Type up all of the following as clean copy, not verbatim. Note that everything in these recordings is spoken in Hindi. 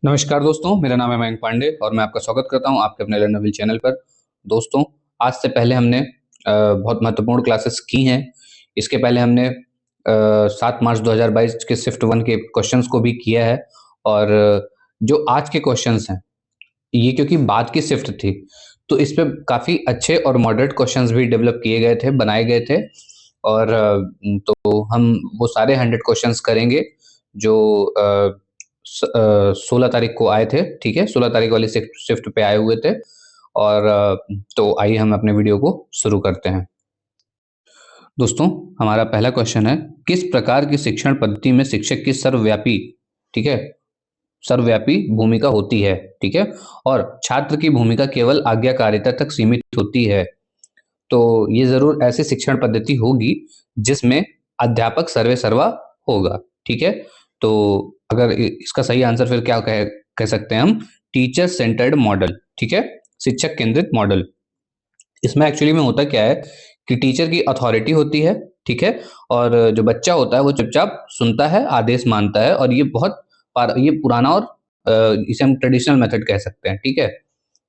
नमस्कार दोस्तों, मेरा नाम है मयंक पांडे और मैं आपका स्वागत करता हूं आपके अपने लर्नर व्हील चैनल पर। दोस्तों, आज से पहले हमने बहुत महत्वपूर्ण क्लासेस की हैं। इसके पहले हमने 7 मार्च 2022 के शिफ्ट 1 के क्वेश्चंस को भी किया है और जो आज के क्वेश्चंस हैं, ये क्योंकि बाद की शिफ्ट थी, तो इस पे काफ़ी अच्छे और मॉडरेट क्वेश्चंस भी डेवलप किए गए थे, बनाए गए थे और तो हम वो सारे 100 क्वेश्चंस करेंगे जो 16 तारीख को आए थे, ठीक है? 16 तारीख वाली शिफ्ट पे आए हुए थे और तो आइए हम अपने वीडियो को शुरू करते हैं। दोस्तों, हमारा पहला क्वेश्चन है, किस प्रकार की शिक्षण पद्धति में शिक्षक की सर्वव्यापी, ठीक है? सर्वव्यापी भूमिका होती है, ठीक है? और छात्र की भूमिका केवल आज्ञाकारिता तक सीमित होती है। तो ये ज़रूर ऐसी शिक्षण पद्धति होगी जिसमें अध्यापक सर्वे सर्वा होगा, ठीक है? तो अगर इसका सही आंसर फिर क्या कह सकते हैं हम, टीचर सेंटर्ड मॉडल, ठीक है? शिक्षक केंद्रित मॉडल। इसमें एक्चुअली में होता क्या है कि टीचर की अथॉरिटी होती है, ठीक है? और जो बच्चा होता है वो चुपचाप सुनता है, आदेश मानता है और ये पुराना और इसे हम ट्रेडिशनल मेथड कह सकते हैं, ठीक है?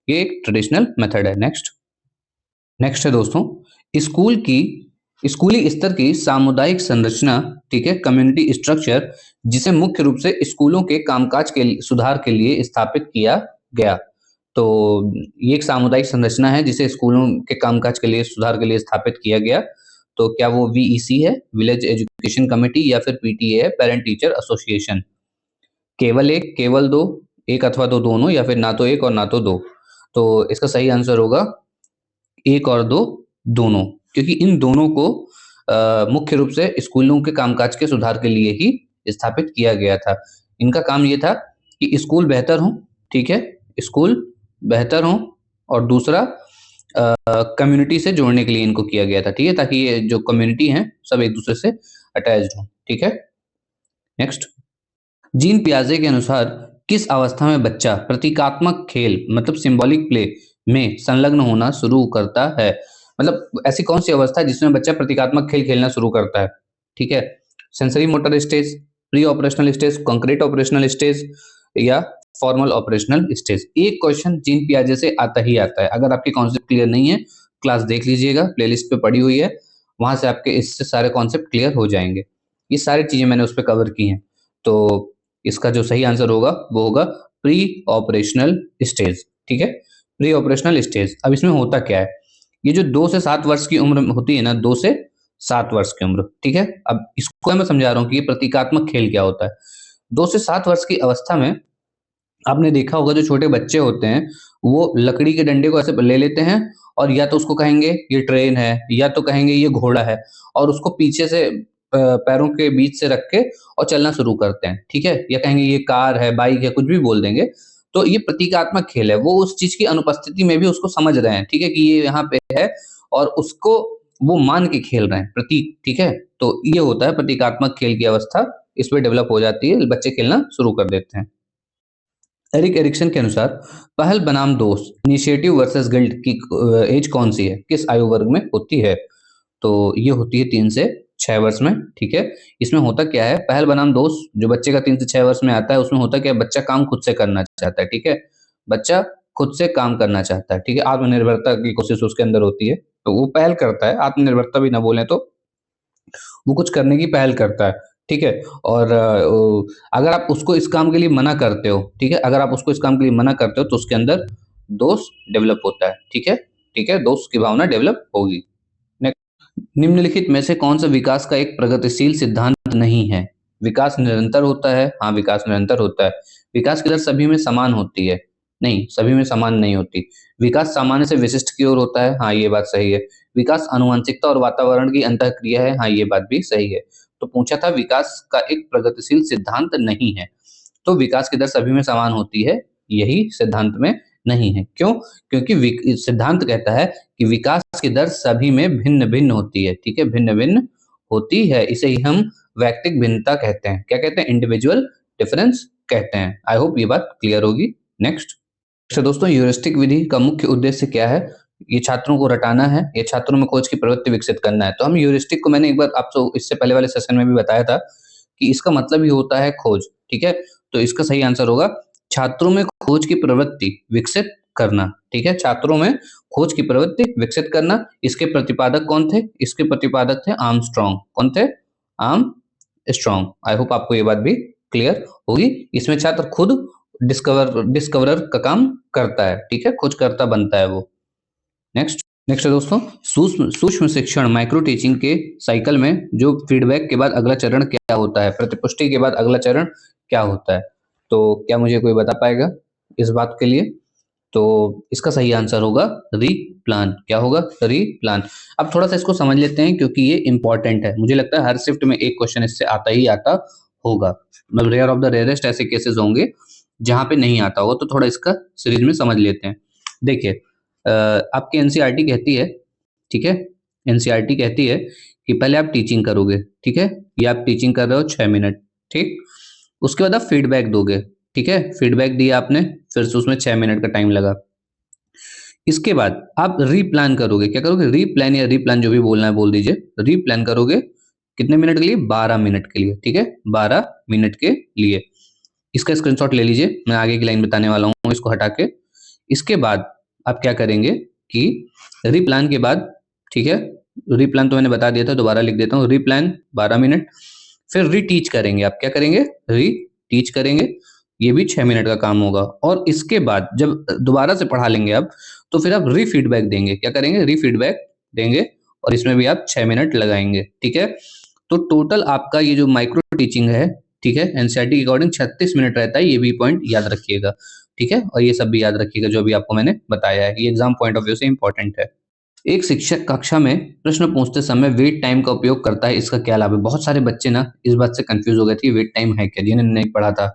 ये एक ट्रेडिशनल मेथड है। नेक्स्ट है दोस्तों, स्कूल की स्कूली स्तर की सामुदायिक संरचना, ठीक है, कम्युनिटी स्ट्रक्चर, जिसे मुख्य रूप से स्कूलों के कामकाज के सुधार के लिए स्थापित किया गया। तो ये एक सामुदायिक संरचना है जिसे स्कूलों के कामकाज के लिए सुधार के लिए स्थापित किया गया। तो क्या वो वीईसी है, विलेज एजुकेशन कमेटी, या फिर पीटीए है, पेरेंट टीचर एसोसिएशन? केवल एक, केवल दो, एक अथवा दो दोनों, या फिर ना तो एक और ना तो दो? तो इसका सही आंसर होगा एक और दो दोनों, क्योंकि इन दोनों को मुख्य रूप से स्कूलों के कामकाज के सुधार के लिए ही स्थापित किया गया था। इनका काम ये था कि स्कूल बेहतर हों, ठीक है? स्कूल बेहतर हों और दूसरा कम्युनिटी से जोड़ने के लिए इनको किया गया था, ठीक है? ताकि ये जो कम्युनिटी हैं सब एक दूसरे से अटैच्ड हों, ठीक है? नेक्स्ट, जीन पियाजे के अनुसार किस अवस्था में बच्चा प्रतीकात्मक खेल मतलब सिंबॉलिक प्ले में संलग्न होना शुरू करता है? मतलब ऐसी कौन सी अवस्था है जिसमें बच्चा प्रतीकात्मक खेल खेलना शुरू करता है, ठीक है? Sensory motor stage, pre operational stage, concrete operational stage, या फॉर्मल ऑपरेशनल स्टेज? एक क्वेश्चन जीन पियाजे से आता ही आता है। अगर आपके कॉन्सेप्ट क्लियर नहीं है, क्लास देख लीजिएगा, प्लेलिस्ट पे पड़ी हुई है, वहां से आपके इससे सारे कॉन्सेप्ट क्लियर हो जाएंगे। ये सारी चीजें मैंने उस पर कवर की हैं। तो इसका जो सही आंसर होगा वो होगा प्री ऑपरेशनल स्टेज, ठीक है? Pre operational stage. अब इसमें होता क्या है, ये जो 2 से 7 वर्ष की उम्र होती है ना, 2 से 7 वर्ष की उम्र, ठीक है? अब इसको मैं समझा रहा हूँ कि ये प्रतीकात्मक खेल क्या होता है। 2 से 7 वर्ष की अवस्था में आपने देखा होगा जो छोटे बच्चे होते हैं वो लकड़ी के डंडे को ऐसे ले लेते हैं और या तो उसको कहेंगे ये ट्रेन है, या तो कहेंगे ये घोड़ा है, और उसको पीछे से पैरों के बीच से रख के और चलना शुरू करते हैं, ठीक है? या कहेंगे ये कार है, बाइक है, कुछ भी बोल देंगे। तो ये प्रतीकात्मक खेल है, वो उस चीज की अनुपस्थिति में भी उसको समझ रहे हैं, ठीक है, कि ये यहाँ पे है और उसको वो मान के खेल रहे हैं, प्रतीक, ठीक है? तो ये होता है प्रतीकात्मक खेल की अवस्था, इसमें डेवलप हो जाती है, बच्चे खेलना शुरू कर देते हैं। एरिक एरिक्सन के अनुसार पहल बनाम दोष, इनिशिएटिव वर्सेस गिल्ट की एज कौन सी है, किस आयु वर्ग में होती है? तो ये होती है 3 से 6 वर्ष में, ठीक है? इसमें होता क्या है, पहल बनाम दोष जो बच्चे का 3 से 6 वर्ष में आता है, उसमें होता क्या है, बच्चा काम खुद से करना चाहता है, ठीक है? बच्चा खुद से काम करना चाहता है, ठीक है? आत्मनिर्भरता की कोशिश उसके अंदर होती है, तो वो पहल करता है, आत्मनिर्भरता भी ना बोले तो वो कुछ करने की पहल करता है, ठीक है? और अगर आप उसको इस काम के लिए मना करते हो, ठीक है? अगर आप उसको इस काम के लिए मना करते हो तो उसके अंदर दोष डेवलप होता है, ठीक है? ठीक है, दोष की भावना डेवलप होगी। निम्नलिखित में से कौन सा विकास का एक प्रगतिशील सिद्धांत नहीं है? विकास निरंतर होता है, हाँ विकास निरंतर होता है। विकास की दर सभी में समान होती है, नहीं सभी में समान नहीं होती। विकास सामान्य से विशिष्ट की ओर होता है, हाँ ये बात सही है। विकास आनुवंशिकता और वातावरण की अंतःक्रिया है, हाँ ये बात भी सही है। तो पूछा था विकास का एक प्रगतिशील सिद्धांत नहीं है, तो विकास की दर सभी में समान होती है, यही सिद्धांत में नहीं है। क्यों? क्योंकि सिद्धांत कहता है कि विकास की दर सभी में भिन्न-भिन्न होती है, ठीक है? भिन्न-भिन्न होती है, इसे ही हम वैयक्तिक भिन्नता कहते हैं। क्या कहते हैं? इंडिविजुअल डिफरेंस कहते हैं। आई होप ये बात क्लियर होगी। नेक्स्ट। अच्छा दोस्तों, ह्यूरिस्टिक विधि का मुख्य उद्देश्य क्या है? ये छात्रों को रटाना है, ये छात्रों में खोज की प्रवृत्ति विकसित करना है। तो हम ह्यूरिस्टिक को मैंने एक बार आपको इससे पहले वाले सेशन में भी बताया था कि इसका मतलब ही होता है खोज, ठीक है? तो इसका सही आंसर होगा छात्रों में खोज की प्रवृत्ति विकसित करना। ठीक है, छात्रों में खोज की प्रवृत्ति विकसित करना। इसके प्रतिपादक कौन थे? इसके प्रतिपादक थे आर्मस्ट्रॉन्ग। कौन थे? आर्मस्ट्रॉन्ग। आई होप आपको ये बात भी क्लियर होगी। इसमें छात्र खुद डिस्कवरर का काम करता है। ठीक है, खोजकर्ता बनता है वो। नेक्स्ट है दोस्तों, सूक्ष्म शिक्षण माइक्रो टीचिंग के साइकिल में जो फीडबैक के बाद अगला चरण क्या होता है, प्रतिपुष्टि के बाद अगला चरण क्या होता है? तो क्या मुझे कोई बता पाएगा इस बात के लिए? तो इसका सही आंसर होगा रीप्लान। क्या होगा? रीप्लान। अब थोड़ा सा इसको समझ लेते हैं क्योंकि ये इंपॉर्टेंट है। मुझे लगता है हर शिफ्ट में एक क्वेश्चन इससे आता ही आता होगा। मतलब रेयर ऑफ द रेयरेस्ट ऐसे केसेस होंगे जहां पे नहीं आता होगा, तो थोड़ा इसका सीरीज में समझ लेते हैं। देखिए, आपकी एनसीईआरटी कहती है, ठीक है, एनसीईआरटी कहती है कि पहले आप टीचिंग करोगे। ठीक है, ये आप टीचिंग कर रहे हो 6 मिनट। ठीक, उसके बाद आप फीडबैक दोगे। ठीक है, फीडबैक दिया आपने, फिर से उसमें 6 मिनट का टाइम लगा। इसके बाद आप रीप्लान करोगे। क्या करोगे? रीप्लान या रीप्लान जो भी बोलना है बोल दीजिए। रीप्लान करोगे कितने मिनट के लिए? 12 मिनट के लिए। ठीक है, 12 मिनट के लिए। इसका स्क्रीनशॉट ले लीजिए, मैं आगे की लाइन बताने वाला हूँ इसको हटा के। इसके बाद आप क्या करेंगे कि रीप्लान के बाद, ठीक है, रीप्लान तो मैंने बता दिया था, दोबारा लिख देता हूँ। रीप्लान 12 मिनट, फिर रीटीच करेंगे। आप क्या करेंगे? रीटीच करेंगे। ये भी 6 मिनट का काम होगा। और इसके बाद जब दोबारा से पढ़ा लेंगे आप, तो फिर आप रीफीडबैक देंगे। क्या करेंगे? रीफीडबैक देंगे, और इसमें भी आप 6 मिनट लगाएंगे। ठीक है, तो टोटल आपका ये जो माइक्रो टीचिंग है, ठीक है, एनसीईआरटी के अकॉर्डिंग 36 मिनट रहता है। ये भी पॉइंट याद रखिएगा। ठीक है, और ये सब भी याद रखिएगा जो भी आपको मैंने बताया है। ये एग्जाम पॉइंट ऑफ व्यू से इंपॉर्टेंट है। एक शिक्षक कक्षा में प्रश्न पूछते समय वेट टाइम का उपयोग करता है, इसका क्या लाभ है? बहुत सारे बच्चे ना इस बात से कंफ्यूज हो गए थे, वेट टाइम है क्या, जिन्होंने नहीं पढ़ा था।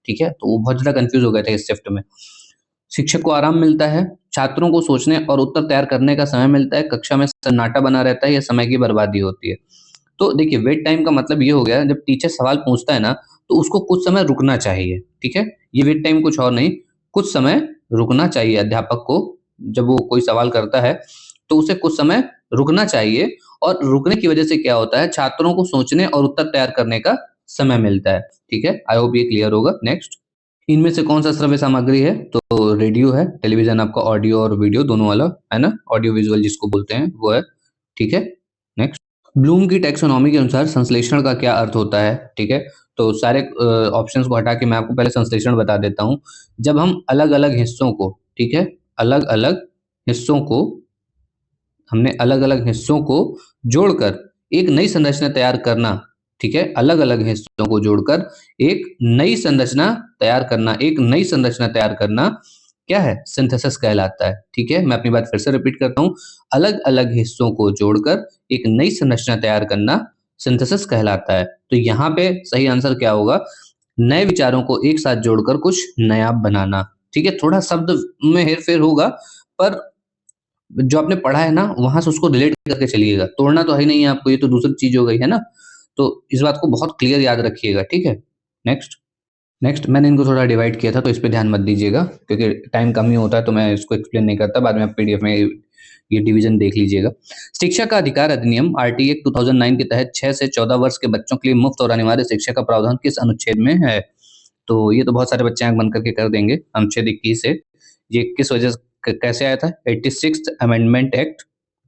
ठीक है, तो वो बहुत ज्यादा कंफ्यूज हो गए थे इस शिफ्ट में। शिक्षक को आराम मिलता है, छात्रों को सोचने और उत्तर तैयार करने का समय मिलता है, कक्षा में सन्नाटा बना रहता है, यह समय की बर्बादी होती है। तो देखिए, वेट टाइम का मतलब ये हो गया, जब टीचर सवाल पूछता है ना, तो उसको कुछ समय रुकना चाहिए। ठीक है, ये वेट टाइम कुछ और नहीं, कुछ समय रुकना चाहिए अध्यापक को। जब वो कोई सवाल करता है तो उसे कुछ समय रुकना चाहिए, और रुकने की वजह से क्या होता है, छात्रों को सोचने और उत्तर तैयार करने का समय मिलता है। ठीक है, आई होप ये क्लियर होगा। नेक्स्ट, इनमें से कौन सा श्रव्य सामग्री है? तो रेडियो है, टेलीविजन आपका ऑडियो और वीडियो दोनों वाला है ना, ऑडियो विजुअल जिसको बोलते हैं वो है। ठीक है, नेक्स्ट, ब्लूम की टैक्सोनॉमी के अनुसार संश्लेषण का क्या अर्थ होता है? ठीक है, तो सारे ऑप्शंस को हटा के मैं आपको पहले संश्लेषण बता देता हूं। जब हम अलग अलग हिस्सों को, ठीक है, अलग अलग हिस्सों को, हमने अलग अलग हिस्सों को जोड़कर एक नई संरचना तैयार करना। ठीक है, अलग अलग हिस्सों को जोड़कर एक नई संरचना तैयार करना, एक नई संरचना तैयार करना क्या है? सिंथेसिस कहलाता है। ठीक है, मैं अपनी बात फिर से रिपीट करता हूं, अलग अलग हिस्सों को जोड़कर एक नई संरचना तैयार करना सिंथेसिस कहलाता है। तो यहाँ पे सही आंसर क्या होगा? नए विचारों को एक साथ जोड़कर कुछ नया बनाना। ठीक है, थोड़ा शब्द में हेरफेर होगा, पर जो आपने पढ़ा है ना, वहां से उसको रिलेट करके चलिएगा। तोड़ना तो है ही नहीं है आपको, ये तो दूसरी चीज हो गई है ना। तो इस बात को बहुत क्लियर याद रखिएगा। ठीक है, नेक्स्ट, मैंने इनको थोड़ा डिवाइड किया था, तो इस पे ध्यान मत दीजिएगा क्योंकि टाइम कम ही होता है, तो मैं इसको एक्सप्लेन नहीं करता। बाद में आप पीडीएफ में ये डिवीजन देख लीजिएगा। शिक्षा का अधिकार अधिनियम आरटीए 2009 के तहत 6 से 14 वर्ष के बच्चों के लिए मुफ्त और अनिवार्य शिक्षा का प्रावधान किस अनुच्छेद में है? तो ये तो बहुत सारे बच्चे आंख बंद करके कर देंगे। अनुच्छेद 21 से ये किस वजह से कैसे आया था? 86th amendment act.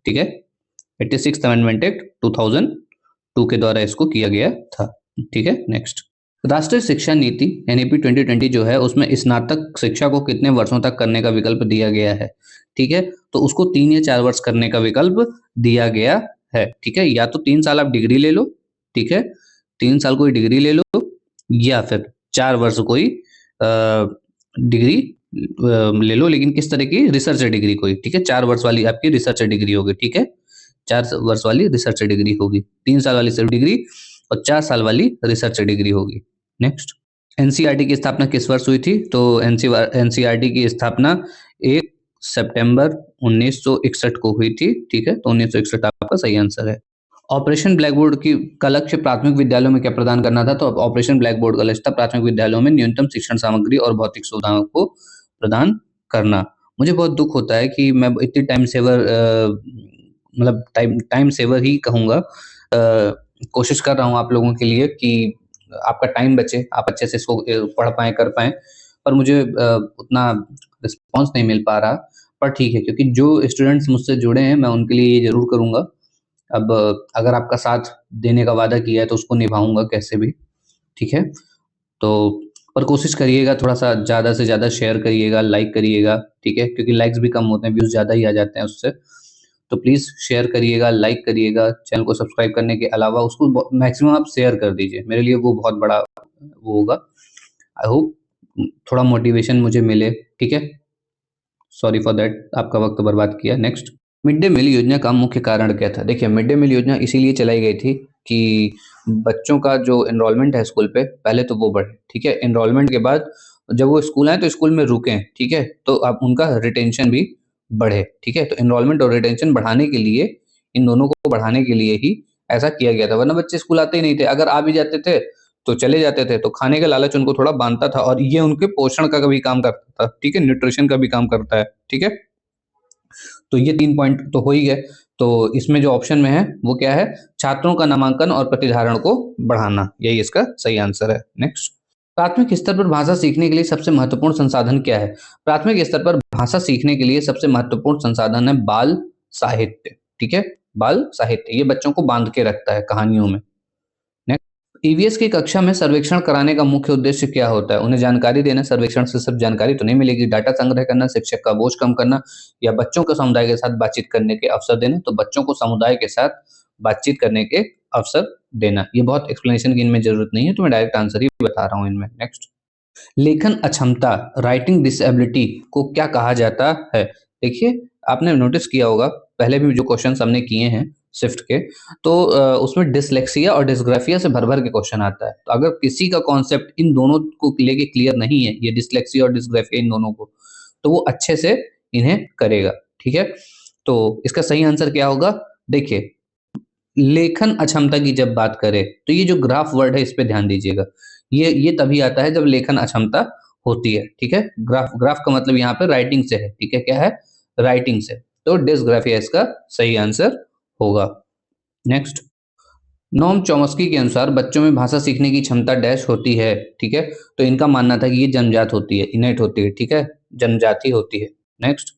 ठीक है, 86th अमेंडमेंट एक्ट 2002 के द्वारा इसको किया गया था। ठीक है, नेक्स्ट, राष्ट्रीय शिक्षा नीति एनईपी 2020 जो है, उसमें स्नातक शिक्षा को कितने वर्षों तक करने का विकल्प दिया गया है? ठीक है, तो उसको 3 या 4 वर्ष करने का विकल्प दिया गया है। ठीक है, या तो 3 साल आप डिग्री ले लो, ठीक है, 3 साल कोई डिग्री ले लो, या फिर 4 वर्ष कोई डिग्री ले लो, लेकिन किस तरह की? रिसर्च डिग्री कोई। ठीक है, 4 वर्ष वाली आपकी रिसर्च डिग्री होगी। ठीक है, 4 वर्ष वाली रिसर्च डिग्री होगी, 3 साल वाली सिर्फ डिग्री और 4 साल वाली रिसर्च डिग्री होगी। नेक्स्ट, एनसीईआरटी की स्थापना किस वर्ष हुई थी? तो एनसीईआरटी की स्थापना 1 सितंबर 1961 को हुई थी। ठीक है, तो 1961 आपका सही आंसर है। ऑपरेशन ब्लैक बोर्ड की का लक्ष्य प्राथमिक विद्यालयों में क्या प्रदान करना था? तो ऑपरेशन ब्लैक बोर्ड का लक्ष्य था प्राथमिक विद्यालयों में न्यूनतम शिक्षण सामग्री और भौतिक सुविधाओं को प्रदान करना। मुझे बहुत दुख होता है कि मैं इतनी टाइम सेवर, मतलब टाइम सेवर ही कहूँगा, कोशिश कर रहा हूँ आप लोगों के लिए कि आपका टाइम बचे, आप अच्छे से इसको पढ़ पाएँ, कर पाएँ। पर मुझे उतना रिस्पॉन्स नहीं मिल पा रहा, पर ठीक है, क्योंकि जो स्टूडेंट्स मुझसे जुड़े हैं मैं उनके लिए ये ज़रूर करूँगा। अब अगर आपका साथ देने का वादा किया है तो उसको निभाऊँगा कैसे भी, ठीक है? तो पर कोशिश करिएगा थोड़ा-सा ज़्यादा से ज़्यादा शेयर करिएगा, लाइक करिएगा, ठीक है? क्योंकि लाइक्स भी कम होते हैं, व्यूज़ ज़्यादा ही आ जाते हैं उससे। तो प्लीज़ शेयर करिएगा, लाइक करिएगा, चैनल को सब्सक्राइब करने के अलावा उसको मैक्सिमम आप शेयर कर दीजिए। मेरे लिए वो बहुत बड़ा वो होगा। आई होप थोड़ा मोटिवेशन मुझे मिले, ठीक है? सॉरी फॉर दैट, आपका वक़्त बर्बाद किया। नेक्स्ट, मिड डे मील योजना का मुख्य कारण क्या था? देखिए, मिड डे मील योजना इसीलिए चलाई गई थी कि बच्चों का जो एनरोलमेंट है स्कूल पे, पहले तो वो बढ़े, ठीक है? एनरोलमेंट के बाद जब वो स्कूल आएँ तो स्कूल में रुकें, ठीक है? तो अब उनका रिटेंशन भी बढ़े, ठीक है? तो एनरोलमेंट और रिटेंशन बढ़ाने के लिए, इन दोनों को बढ़ाने के लिए ही ऐसा किया गया था, वरना बच्चे स्कूल आते ही नहीं थे। अगर आ भी जाते थे, तो चले जाते थे, तो खाने का लालच उनको थोड़ा बाँधता था और ये उनके पोषण का भी काम करता था, ठीक है? न्यूट्रिशन का भी काम करता है, ठीक है? तो ये 3 पॉइंट तो हो ही गए। तो इसमें जो ऑप्शन में है वो क्या है? छात्रों का नामांकन और प्रतिधारण को बढ़ाना, यही इसका सही आंसर है। नेक्स्ट, प्राथमिक स्तर पर भाषा सीखने के लिए सबसे महत्वपूर्ण संसाधन क्या है? प्राथमिक स्तर पर भाषा सीखने के लिए सबसे महत्वपूर्ण संसाधन है बाल साहित्य, ठीक है? बाल साहित्य, ये बच्चों को बाँध के रखता है कहानियों में। ईवीएस की कक्षा में सर्वेक्षण कराने का मुख्य उद्देश्य क्या होता है? उन्हें जानकारी देना, सर्वेक्षण से सिर्फ जानकारी तो नहीं मिलेगी, डाटा संग्रह करना, शिक्षक का बोझ कम करना या बच्चों को समुदाय के साथ बातचीत करने के अवसर देना। तो बच्चों को समुदाय के साथ बातचीत करने के अवसर देना। ये बहुत एक्सप्लेनेशन की इनमें जरूरत नहीं है, तो मैं डायरेक्ट आंसर ही बता रहा हूँ इनमें। नेक्स्ट, लेखन अक्षमता, राइटिंग डिसेबिलिटी को क्या कहा जाता है? देखिए, आपने नोटिस किया होगा पहले भी जो क्वेश्चन हमने किए हैं शिफ्ट के, तो उसमें डिसलेक्सिया और डिस्ग्राफिया से भर भर के क्वेश्चन आता है। तो अगर किसी का कॉन्सेप्ट इन दोनों को लेके क्लियर नहीं है, ये डिसलेक्सिया और डिस्ग्राफिया इन दोनों को, तो वो अच्छे से इन्हें करेगा, ठीक है? तो इसका सही आंसर क्या होगा? देखिए, लेखन अक्षमता की जब बात करें तो ये जो ग्राफ वर्ड है इस पे ध्यान दीजिएगा। ये तभी आता है जब लेखन अक्षमता होती है, ठीक है? ग्राफ ग्राफ का मतलब यहाँ पे राइटिंग से है, ठीक है? क्या है? राइटिंग से। तो डिस्ग्राफिया इसका सही आंसर होगा। नेक्स्ट, नोम चॉम्स्की के अनुसार बच्चों में भाषा सीखने की क्षमता डैश होती है, ठीक है? तो इनका मानना था कि ये जन्मजात होती है, इनेट होती है, ठीक है? जन्मजाति होती है। नेक्स्ट,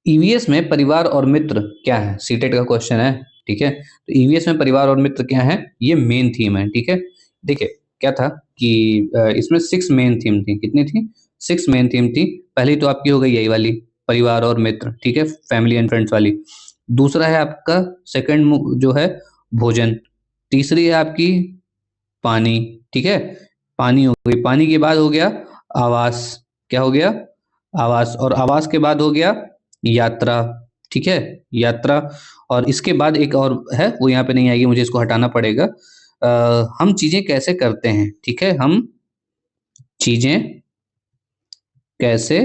ईवीएस में परिवार और मित्र क्या है? सीटेट का क्वेश्चन है, ठीक है? तो ईवीएस में परिवार और मित्र क्या है? ये मेन थीम है, ठीक है? देखिए, क्या था कि इसमें 6 मेन थीम थी। कितनी थी? 6 मेन थीम थी। पहली तो आपकी हो गई यही वाली, परिवार और मित्र, ठीक है? फैमिली एंड फ्रेंड्स वाली। दूसरा है आपका सेकंड जो है भोजन। तीसरी है आपकी पानी, ठीक है? पानी हो गई, पानी के बाद हो गया आवास। क्या हो गया? आवास। और आवास के बाद हो गया यात्रा, ठीक है? यात्रा। और इसके बाद एक और है, वो यहाँ पे नहीं आएगी, मुझे इसको हटाना पड़ेगा। हम चीजें कैसे करते हैं, ठीक है? हम चीजें कैसे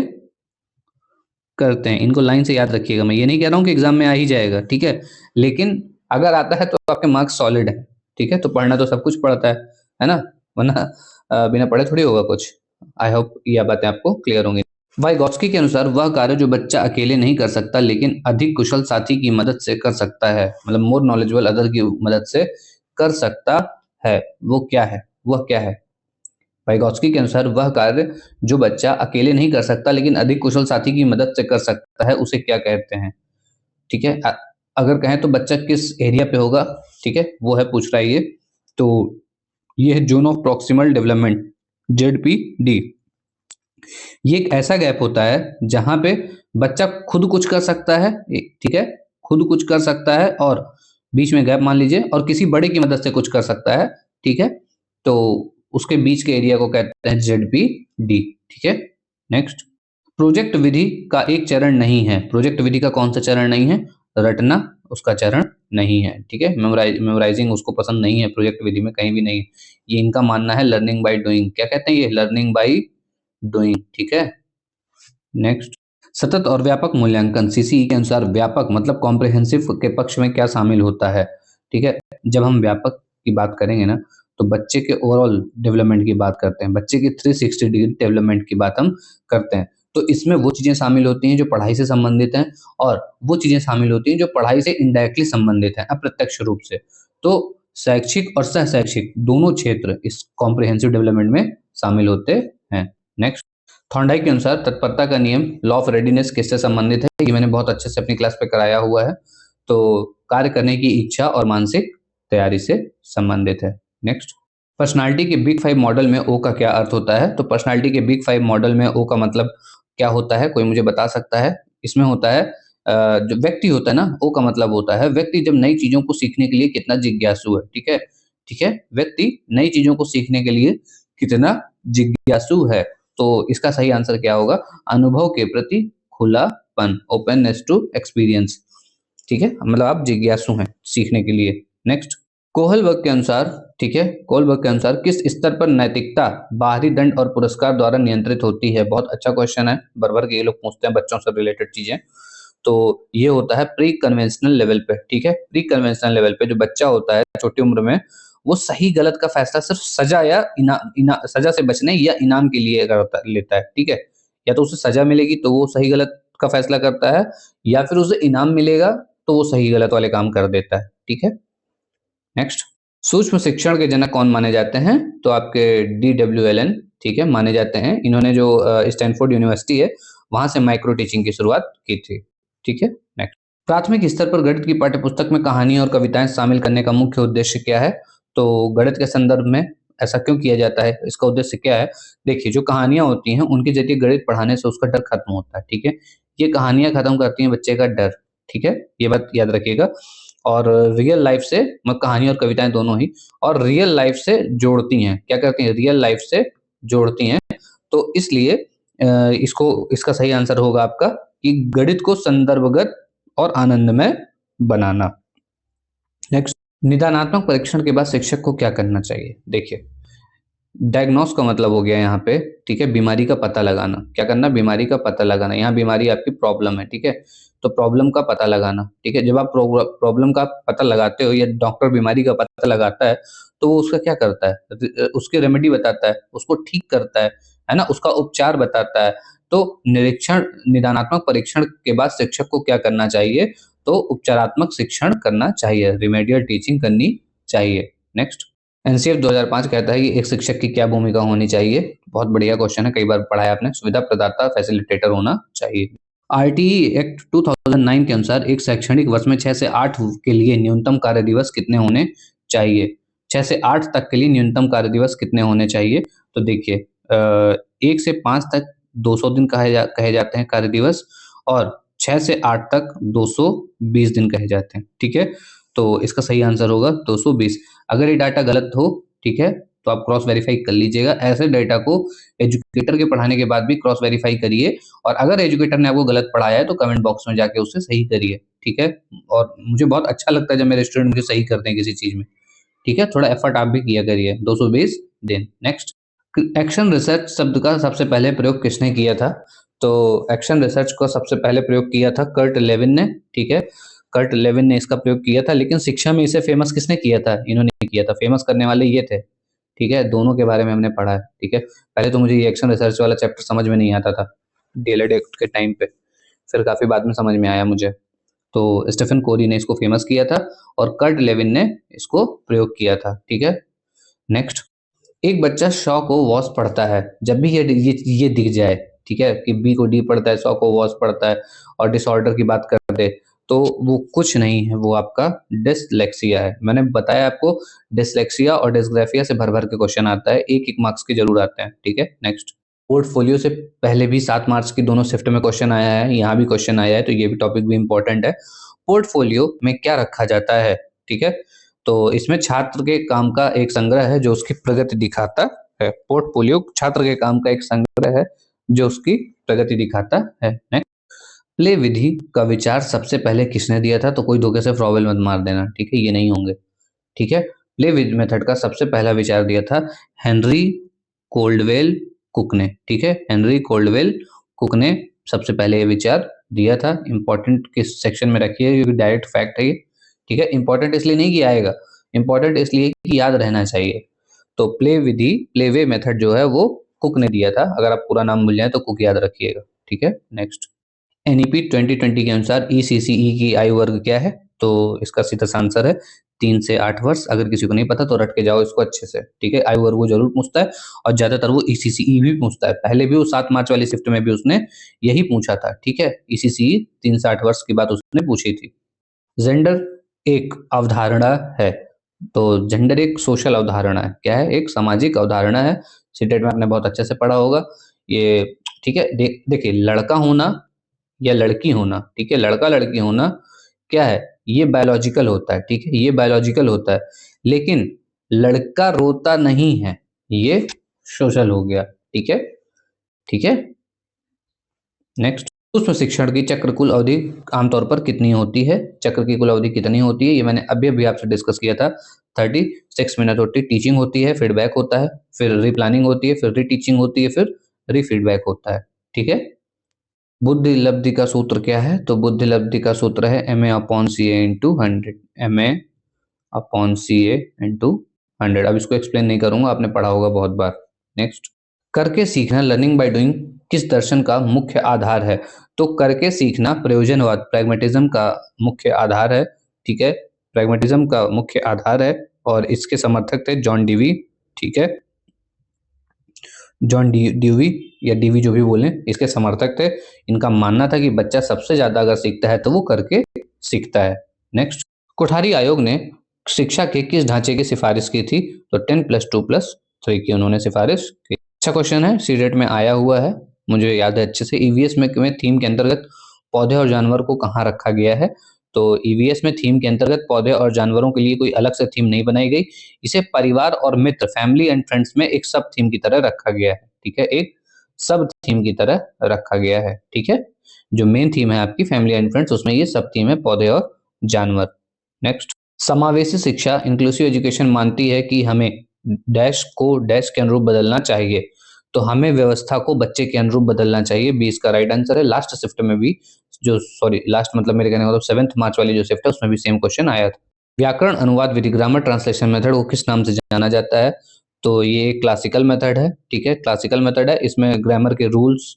करते हैं, इनको लाइन से याद रखिएगा। मैं ये नहीं कह रहा हूँ कि एग्जाम में आ ही जाएगा, ठीक है? लेकिन अगर आता है तो आपके मार्क्स सॉलिड है, ठीक है? तो पढ़ना तो सब कुछ पड़ता है ना? वरना बिना पढ़े थोड़ी होगा कुछ। आई होप ये बातें आपको क्लियर होंगी। वाइगॉत्स्की के अनुसार वह कार्य जो बच्चा अकेले नहीं कर सकता लेकिन अधिक कुशल साथी की मदद से कर सकता है, मतलब मोर नॉलेजेबल अदर की मदद से कर सकता है, वो क्या है? वह क्या है? वाइगॉत्स्की के अनुसार वह कार्य जो बच्चा अकेले नहीं कर सकता लेकिन अधिक कुशल साथी की मदद से कर सकता है, उसे क्या कहते हैं? ठीक है? अगर कहें तो बच्चा किस एरिया पे होगा, ठीक है? वो है पूछ रहा है ये। तो ये है zone of proximal development, ZPD. ये एक ऐसा गैप होता है जहां पे बच्चा खुद कुछ कर सकता है, ठीक है? खुद कुछ कर सकता है और बीच में गैप मान लीजिए, और किसी बड़े की मदद से कुछ कर सकता है, ठीक है? तो उसके बीच के एरिया को कहते हैं जेडपीडी, ठीक है? नेक्स्ट, प्रोजेक्ट विधि का एक चरण नहीं है। प्रोजेक्ट विधि का कौन सा चरण नहीं है? रटना उसका चरण नहीं है, ठीक है? मेमोराइजिंग उसको पसंद नहीं है प्रोजेक्ट विधि में, कहीं भी नहीं। ये इनका मानना है लर्निंग बाय डूइंग। क्या कहते हैं ये? लर्निंग बाय डूइंग, ठीक है? नेक्स्ट, सतत और व्यापक मूल्यांकन, सीसीई के अनुसार व्यापक मतलब कॉम्प्रिहेंसिव के पक्ष में क्या शामिल होता है, ठीक है? जब हम व्यापक की बात करेंगे ना, तो बच्चे के ओवरऑल डेवलपमेंट की बात करते हैं, बच्चे की 360 डिग्री डेवलपमेंट की बात हम करते हैं। तो इसमें वो चीजें शामिल होती हैं जो पढ़ाई से संबंधित हैं, और वो चीजें शामिल होती हैं जो पढ़ाई से इनडायरेक्टली संबंधित हैं, अप्रत्यक्ष रूप से। तो शैक्षिक और सह शैक्षिक दोनों क्षेत्र इस कॉम्प्रिहेंसिव डेवलपमेंट में शामिल होते हैं। नेक्स्ट, थॉर्नडाइक के अनुसार तत्परता का नियम लॉ ऑफ रेडीनेस किससे संबंधित है? ये मैंने बहुत अच्छे से अपनी क्लास पे कराया हुआ है। तो कार्य करने की इच्छा और मानसिक तैयारी से संबंधित है। नेक्स्ट, पर्सनालिटी के बिग 5 मॉडल में ओ का क्या अर्थ होता है? तो पर्सनालिटी के बिग 5 मॉडल में ओ का मतलब क्या होता है? कोई मुझे बता सकता है? इसमें होता है जो व्यक्ति होता है ना, ओ का मतलब होता है व्यक्ति जब नई चीजों को सीखने के लिए कितना जिज्ञासु है। ठीक है, ठीक है, व्यक्ति नई चीजों को सीखने के लिए कितना जिज्ञासु है। तो इसका सही आंसर क्या होगा? अनुभव के प्रति खुलापन, ओपननेस टू एक्सपीरियंस। ठीक है, मतलब आप जिज्ञासु हैं सीखने के लिए। नेक्स्ट, कोहलबर्ग के अनुसार, ठीक है, कोहलबर्ग के अनुसार किस स्तर पर नैतिकता बाहरी दंड और पुरस्कार द्वारा नियंत्रित होती है? बहुत अच्छा क्वेश्चन है, भर के ये लोग पूछते हैं बच्चों से रिलेटेड चीजें। तो ये होता है प्री कन्वेंशनल लेवल पे। ठीक है, प्री कन्वेंशनल लेवल पे जो बच्चा होता है छोटी उम्र में, वो सही गलत का फैसला सिर्फ सजा या सजा से बचने या इनाम के लिए लेता है। ठीक है, या तो उसे सजा मिलेगी तो वो सही गलत का फैसला करता है, या फिर उसे इनाम मिलेगा तो वो सही गलत वाले काम कर देता है। ठीक है, नेक्स्ट, सूक्ष्म शिक्षण के जनक कौन माने जाते हैं? तो आपके DW एलन, ठीक है, माने जाते हैं। इन्होंने जो स्टैनफोर्ड यूनिवर्सिटी है वहां से माइक्रो टीचिंग की शुरुआत की थी। ठीक है, नेक्स्ट, प्राथमिक स्तर पर गणित की पाठ्यपुस्तक में कहानियां और कविताएं शामिल करने का मुख्य उद्देश्य क्या है? तो गणित के संदर्भ में ऐसा क्यों किया जाता है? इसका उद्देश्य क्या है? देखिए, जो कहानियां होती हैं उनके जरिए गणित पढ़ाने से उसका डर खत्म होता है। ठीक है, ये कहानियां खत्म करती हैं बच्चे का डर। ठीक है, ये बात याद रखिएगा। और रियल लाइफ से, मतलब कहानी और कविताएं दोनों ही, और रियल लाइफ से जोड़ती हैं। क्या करती हैं? रियल लाइफ से जोड़ती हैं। तो इसलिए इसका सही आंसर होगा आपका कि गणित को संदर्भगत और आनंदमय बनाना। नेक्स्ट, निदानात्मक परीक्षण के बाद शिक्षक को क्या करना चाहिए? देखिए, डायग्नोस का मतलब हो गया यहाँ पे, ठीक है, बीमारी का पता लगाना। क्या करना? बीमारी का पता लगाना। यहाँ बीमारी आपकी प्रॉब्लम है। ठीक है, तो प्रॉब्लम का पता लगाना। ठीक है, जब आप प्रॉब्लम का पता लगाते हो या डॉक्टर बीमारी का पता लगाता है तो वो उसका क्या करता है? उसके रेमेडी बताता है, उसको ठीक करता है ना, उसका उपचार बताता है। तो निदानात्मक परीक्षण के बाद शिक्षक को क्या करना चाहिए? तो उपचारात्मक शिक्षण करना चाहिए, रिमेडियल टीचिंग करनी चाहिए। नेक्स्ट, एनसीएफ 2005 कहता है कि एक शिक्षक की क्या भूमिका होनी चाहिए? बहुत बढ़िया क्वेश्चन है, कई बार पढ़ा है आपने। सुविधा प्रदाता, फैसिलिटेटर होना चाहिए। आरटीई एक्ट 2009 के अनुसार एक शैक्षणिक वर्ष में 6 से 8 के लिए न्यूनतम कार्य दिवस कितने होने चाहिए? 6 से 8 तक के लिए न्यूनतम कार्य दिवस कितने होने चाहिए? तो देखिए, 1 से 5 तक 200 दिन कहे जाते हैं कार्य दिवस, और 6 से 8 तक 220 दिन कहे जाते हैं। ठीक है, तो इसका सही आंसर होगा 220। अगर ये डाटा गलत हो, ठीक है, तो आप क्रॉस वेरीफाई कर लीजिएगा। ऐसे डाटा को एजुकेटर के पढ़ाने के बाद भी क्रॉस वेरीफाई करिए, और अगर एजुकेटर ने आपको गलत पढ़ाया है तो कमेंट बॉक्स में जाके उससे सही करिए। ठीक है, और मुझे बहुत अच्छा लगता है जब मेरे स्टूडेंट मुझे सही करते हैं किसी चीज में। ठीक है, थोड़ा एफर्ट आप भी किया करिए। 220 दिन। नेक्स्ट, एक्शन रिसर्च शब्द का सबसे पहले प्रयोग किसने किया था? तो एक्शन रिसर्च को सबसे पहले प्रयोग किया था कर्ट लेविन ने। ठीक है, कर्ट लेविन ने इसका प्रयोग किया था, लेकिन शिक्षा में इसे फेमस किसने किया था? इन्होंने किया था। फेमस करने वाले ये थे। ठीक है, दोनों के बारे में हमने पढ़ा है। ठीक है, पहले तो मुझे ये एक्शन रिसर्च वाला चैप्टर समझ में नहीं आता था डीएलएड एक्ट के टाइम पे, फिर काफी बाद में समझ में आया मुझे। तो स्टीफन कोरी ने इसको फेमस किया था और कर्ट लेविन ने इसको प्रयोग किया था। ठीक है, नेक्स्ट, एक बच्चा 100 को वॉस पढ़ता है, जब भी ये दिख जाए, ठीक है, कि बी को डी पढ़ता है, 100 को वॉस पढ़ता है, और डिसऑर्डर की बात कर दे, तो वो कुछ नहीं है, वो आपका डिसलेक्सिया है। मैंने बताया आपको, डिसलेक्सिया और डिस्ग्राफिया से भर भर के क्वेश्चन आता है, एक एक मार्क्स के जरूर आते हैं। ठीक है, नेक्स्ट, पोर्टफोलियो से पहले भी 7 मार्च की दोनों शिफ्ट में क्वेश्चन आया है, यहाँ भी क्वेश्चन आया है, तो ये भी टॉपिक भी इंपॉर्टेंट है। पोर्टफोलियो में क्या रखा जाता है? ठीक है, तो इसमें छात्र के काम का एक संग्रह है जो उसकी प्रगति दिखाता है। पोर्टफोलियो छात्र के काम का एक संग्रह है जो उसकी प्रगति दिखाता है। नेक्स्ट, प्ले विधि का विचार सबसे पहले किसने दिया था? तो कोई धोखे से फ्रॉवेल मत मार देना, ठीक है, ये नहीं होंगे। ठीक है, प्ले मेथड का सबसे पहला विचार दिया था हेनरी कोल्डवेल कुक ने। ठीक है, हेनरी कोल्डवेल कुक ने सबसे पहले ये विचार दिया था। इंपॉर्टेंट किस सेक्शन में रखिए, क्योंकि डायरेक्ट फैक्ट है ये। ठीक है, इंपॉर्टेंट इसलिए नहीं कि आएगा, इंपॉर्टेंट इसलिए कि याद रहना चाहिए। तो प्लेवे मेथड जो है वो कुक ने दिया था। अगर आप पूरा नाम भूल जाए तो कुक याद रखिएगा। ठीक है, नेक्स्ट, एनईपी 2020 के अनुसार ईसीसीई की आयु वर्ग क्या है? तो इसका सीधा सा आंसर है 3 से 8 वर्ष। अगर किसी को नहीं पता तो रट के जाओ इसको अच्छे से, ठीक है। आयु वर्ग वो जरूर पूछता है और ज्यादातर वो ईसीसीई भी पूछता है। पहले भी वो 7 मार्च वाली शिफ्ट में भी उसने यही पूछा था, ठीक है। ईसीसीई 3 से 8 वर्ष की बात उसने पूछी थी। जेंडर एक अवधारणा है, तो जेंडर एक सोशल अवधारणा है। क्या है? एक सामाजिक अवधारणा है। सीटेट में आपने बहुत अच्छे से पढ़ा होगा ये, ठीक है। देखिए, लड़का होना या लड़की होना, ठीक है, लड़का लड़की होना क्या है? ये बायोलॉजिकल होता है, ठीक है, ये बायोलॉजिकल होता है। लेकिन लड़का रोता नहीं है, ये सोशल हो गया, ठीक है, ठीक है। नेक्स्ट, सूक्ष्म शिक्षण की चक्र कुल अवधि आमतौर पर कितनी होती है? चक्र की कुल अवधि कितनी होती है? ये मैंने अभी अभी आपसे डिस्कस किया था। 36 मिनट होती है। टीचिंग होती है, फीडबैक होता है, फिर रीप्लानिंग होती है, फिर रीटीचिंग होती है, फिर रीफीडबैक होता है, ठीक है। बुद्धि लब्धि का सूत्र क्या है? तो बुद्धि लब्धि का सूत्र है MA/CA/100, MA/CA/100। अब इसको एक्सप्लेन नहीं करूंगा, आपने पढ़ा होगा बहुत बार। नेक्स्ट, करके सीखना, लर्निंग बाय डूइंग, किस दर्शन का मुख्य आधार है? तो करके सीखना प्रयोजनवाद, प्रैग्मेटिज्म का मुख्य आधार है, ठीक है। प्रैग्मेटिज्म का मुख्य आधार है और इसके समर्थक थे जॉन डीवी, ठीक है। जॉन ड्यूवी या डीवी जो भी बोलें, इसके समर्थक थे। इनका मानना था कि बच्चा सबसे ज्यादा अगर सीखता है तो वो करके सीखता है। नेक्स्ट, कोठारी आयोग ने शिक्षा के किस ढांचे की सिफारिश की थी? तो 10+2+3 की उन्होंने सिफारिश की। अच्छा क्वेश्चन है, सीडेट में आया हुआ है, मुझे याद है अच्छे से। ईवीएस में थीम के अंतर्गत पौधे और जानवर को कहाँ रखा गया है? तो ईवीएस में थीम के अंतर्गत पौधे और जानवरों के लिए कोई अलग से थीम नहीं बनाई गई। इसे परिवार और मित्र, फैमिली एंड फ्रेंड्स में एक सब थीम की तरह रखा गया है, ठीक है। एक सब थीम की तरह रखा गया है, ठीक है। जो मेन थीम है आपकी फैमिली एंड फ्रेंड्स, उसमें ये सब थीम है पौधे और जानवर। नेक्स्ट, समावेशी शिक्षा, इंक्लूसिव एजुकेशन मानती है कि हमें डैश को डैश के अनुरूप बदलना चाहिए। तो हमें व्यवस्था को बच्चे के अनुरूप बदलना चाहिए, बी इसका राइट आंसर है। लास्ट शिफ्ट में भी, जो सॉरी लास्ट मतलब मेरे कहने का मतलब 7 मार्च वाली जो शिफ्ट है उसमें भी सेम क्वेश्चन आया था। व्याकरण अनुवाद विधि, ग्रामर ट्रांसलेशन मेथड को किस नाम से जाना जाता है? तो ये क्लासिकल मेथड है, ठीक है, क्लासिकल मेथड है। इसमें ग्रामर के रूल्स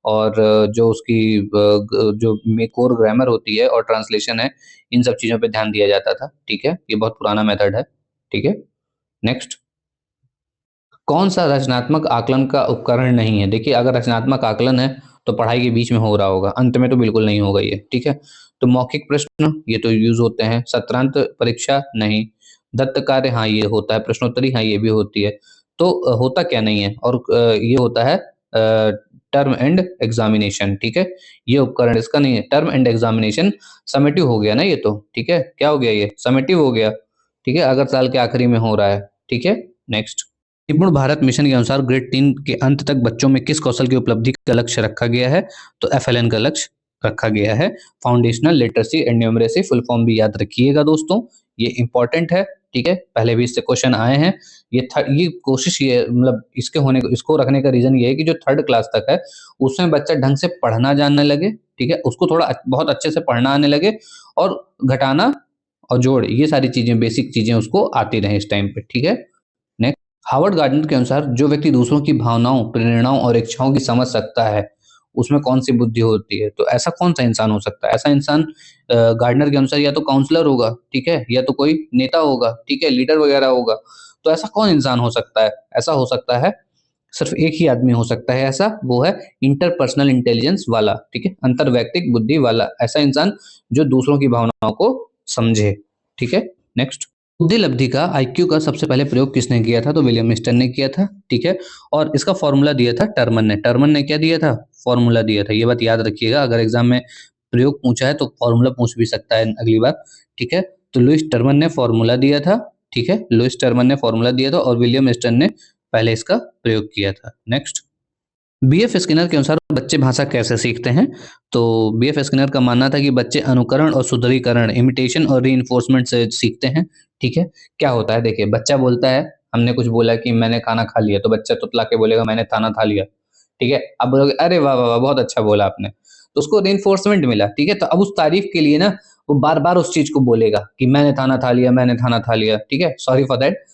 और जो उसकी जो कोर ग्रामर होती है और ट्रांसलेशन है, इन सब चीजों पे ध्यान दिया जाता था, ठीक है। ये बहुत पुराना मेथड है, ठीक है। नेक्स्ट, कौन सा रचनात्मक आकलन का उपकरण नहीं है? देखिए, अगर रचनात्मक आकलन है तो पढ़ाई के बीच में हो रहा होगा, अंत में तो बिल्कुल नहीं होगा ये, ठीक है। तो मौखिक प्रश्न ये तो यूज होते हैं। सत्रांत परीक्षा नहीं। दत्त कार्य हाँ ये होता है। प्रश्नोत्तरी हाँ ये भी होती है। तो होता क्या नहीं है? और ये होता है टर्म एंड एग्जामिनेशन, ठीक है। ये उपकरण इसका नहीं है। टर्म एंड एग्जामिनेशन समेटिव हो गया ना ये तो, ठीक है। क्या हो गया? ये समेटिव हो गया, ठीक है, अगर साल के आखिरी में हो रहा है, ठीक है। नेक्स्ट, निपुण भारत मिशन के अनुसार ग्रेड 3 के अंत तक बच्चों में किस कौशल की उपलब्धि का लक्ष्य रखा गया है? तो एफएलएन का लक्ष्य रखा गया है, foundational literacy and numeracy. Full form भी याद रखिएगा दोस्तों, ये इंपॉर्टेंट है, ठीक है। पहले भी इससे क्वेश्चन आए हैं। ये कोशिश, ये मतलब इसके होने इसको रखने का रीजन ये है कि जो 3rd क्लास तक है उसमें बच्चा ढंग से पढ़ना जानने लगे, ठीक है, उसको थोड़ा बहुत अच्छे से पढ़ना आने लगे और घटाना और जोड़, ये सारी चीजें, बेसिक चीजें उसको आती रहे इस टाइम पे, ठीक है। हार्वर्ड गार्डनर के अनुसार जो व्यक्ति दूसरों की भावनाओं, प्रेरणाओं और इच्छाओं की समझ सकता है उसमें कौन सी बुद्धि होती है? तो ऐसा कौन सा इंसान हो सकता है? ऐसा इंसान गार्डनर के अनुसार या तो काउंसलर होगा, ठीक है, या तो कोई नेता होगा, ठीक है, लीडर वगैरह होगा। तो ऐसा कौन इंसान हो सकता है? ऐसा हो सकता है, सिर्फ एक ही आदमी हो सकता है ऐसा, वो है इंटरपर्सनल इंटेलिजेंस वाला, ठीक है, अंतर्वैयक्तिक बुद्धि वाला ऐसा इंसान जो दूसरों की भावनाओं को समझे, ठीक है। नेक्स्ट, बुद्धि लब्धि का आईक्यू का सबसे पहले प्रयोग किसने किया था? तो विलियम स्टन ने किया था, ठीक है। और इसका फॉर्मूला दिया था टर्मन ने। टर्मन ने क्या दिया था? फॉर्मूला दिया था। ये बात याद रखिएगा, अगर एग्जाम में प्रयोग पूछा है तो फॉर्मूला पूछ भी सकता है अगली बार, ठीक है। तो लुइस टर्मन ने फॉर्मूला दिया था, ठीक है, लुइस टर्मन ने फॉर्मूला दिया था और विलियम स्टन ने पहले इसका प्रयोग किया था। नेक्स्ट, बीएफ स्किनर के अनुसार बच्चे भाषा कैसे सीखते हैं? तो बीएफ स्किनर का मानना था कि बच्चे अनुकरण और सुदृढ़ीकरण, इमिटेशन और रीइंफोर्समेंट से सीखते हैं, ठीक है। क्या होता है, देखिए, बच्चा बोलता है, हमने कुछ बोला कि मैंने खाना खा लिया, तो बच्चा तुतला के बोलेगा मैंने खाना खा लिया, ठीक है। अब बोलोगे अरे वाह वाह वाह बहुत अच्छा बोला आपने, तो उसको रीइंफोर्समेंट मिला, ठीक है। तो अब उस तारीफ के लिए ना वो बार बार उस चीज को बोलेगा कि मैंने खाना खा लिया, मैंने खाना खा लिया, ठीक है, सॉरी फॉर दैट।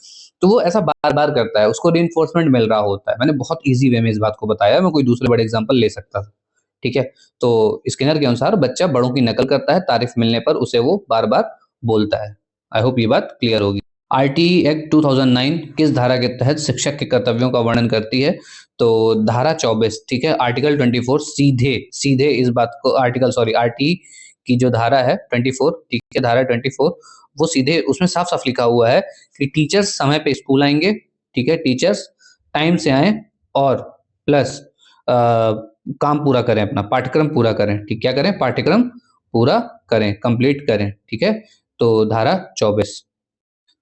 तो वो ऐसा बार-बार करता है, उसको रीइंफोर्समेंट मिल रहा होता है। मैंने बहुत ईज़ी वे में इस बात को बताया, मैं कोई दूसरे बड़े एग्जांपल ले सकता था, ठीक है? तो स्किनर के अनुसार बच्चा बड़ों की नकल करता है, तारीफ मिलने पर उसे वो बार-बार बोलता है। आई होप ये बात क्लियर होगी। आरटीई एक्ट 2009 किस धारा के तहत शिक्षक के कर्तव्यों का वर्णन करती है? तो धारा 24, ठीक है, आर्टिकल 24 सीधे सीधे इस बात को आरटीई की जो धारा है 24, ठीक है, धारा 24 वो सीधे उसमें साफ साफ लिखा हुआ है कि टीचर्स समय पे स्कूल आएंगे, ठीक है, टीचर्स टाइम से आए और प्लस काम पूरा करें, अपना पाठ्यक्रम पूरा करें, ठीक, क्या करें, पाठ्यक्रम पूरा करें, कंप्लीट करें, ठीक है। तो धारा 24।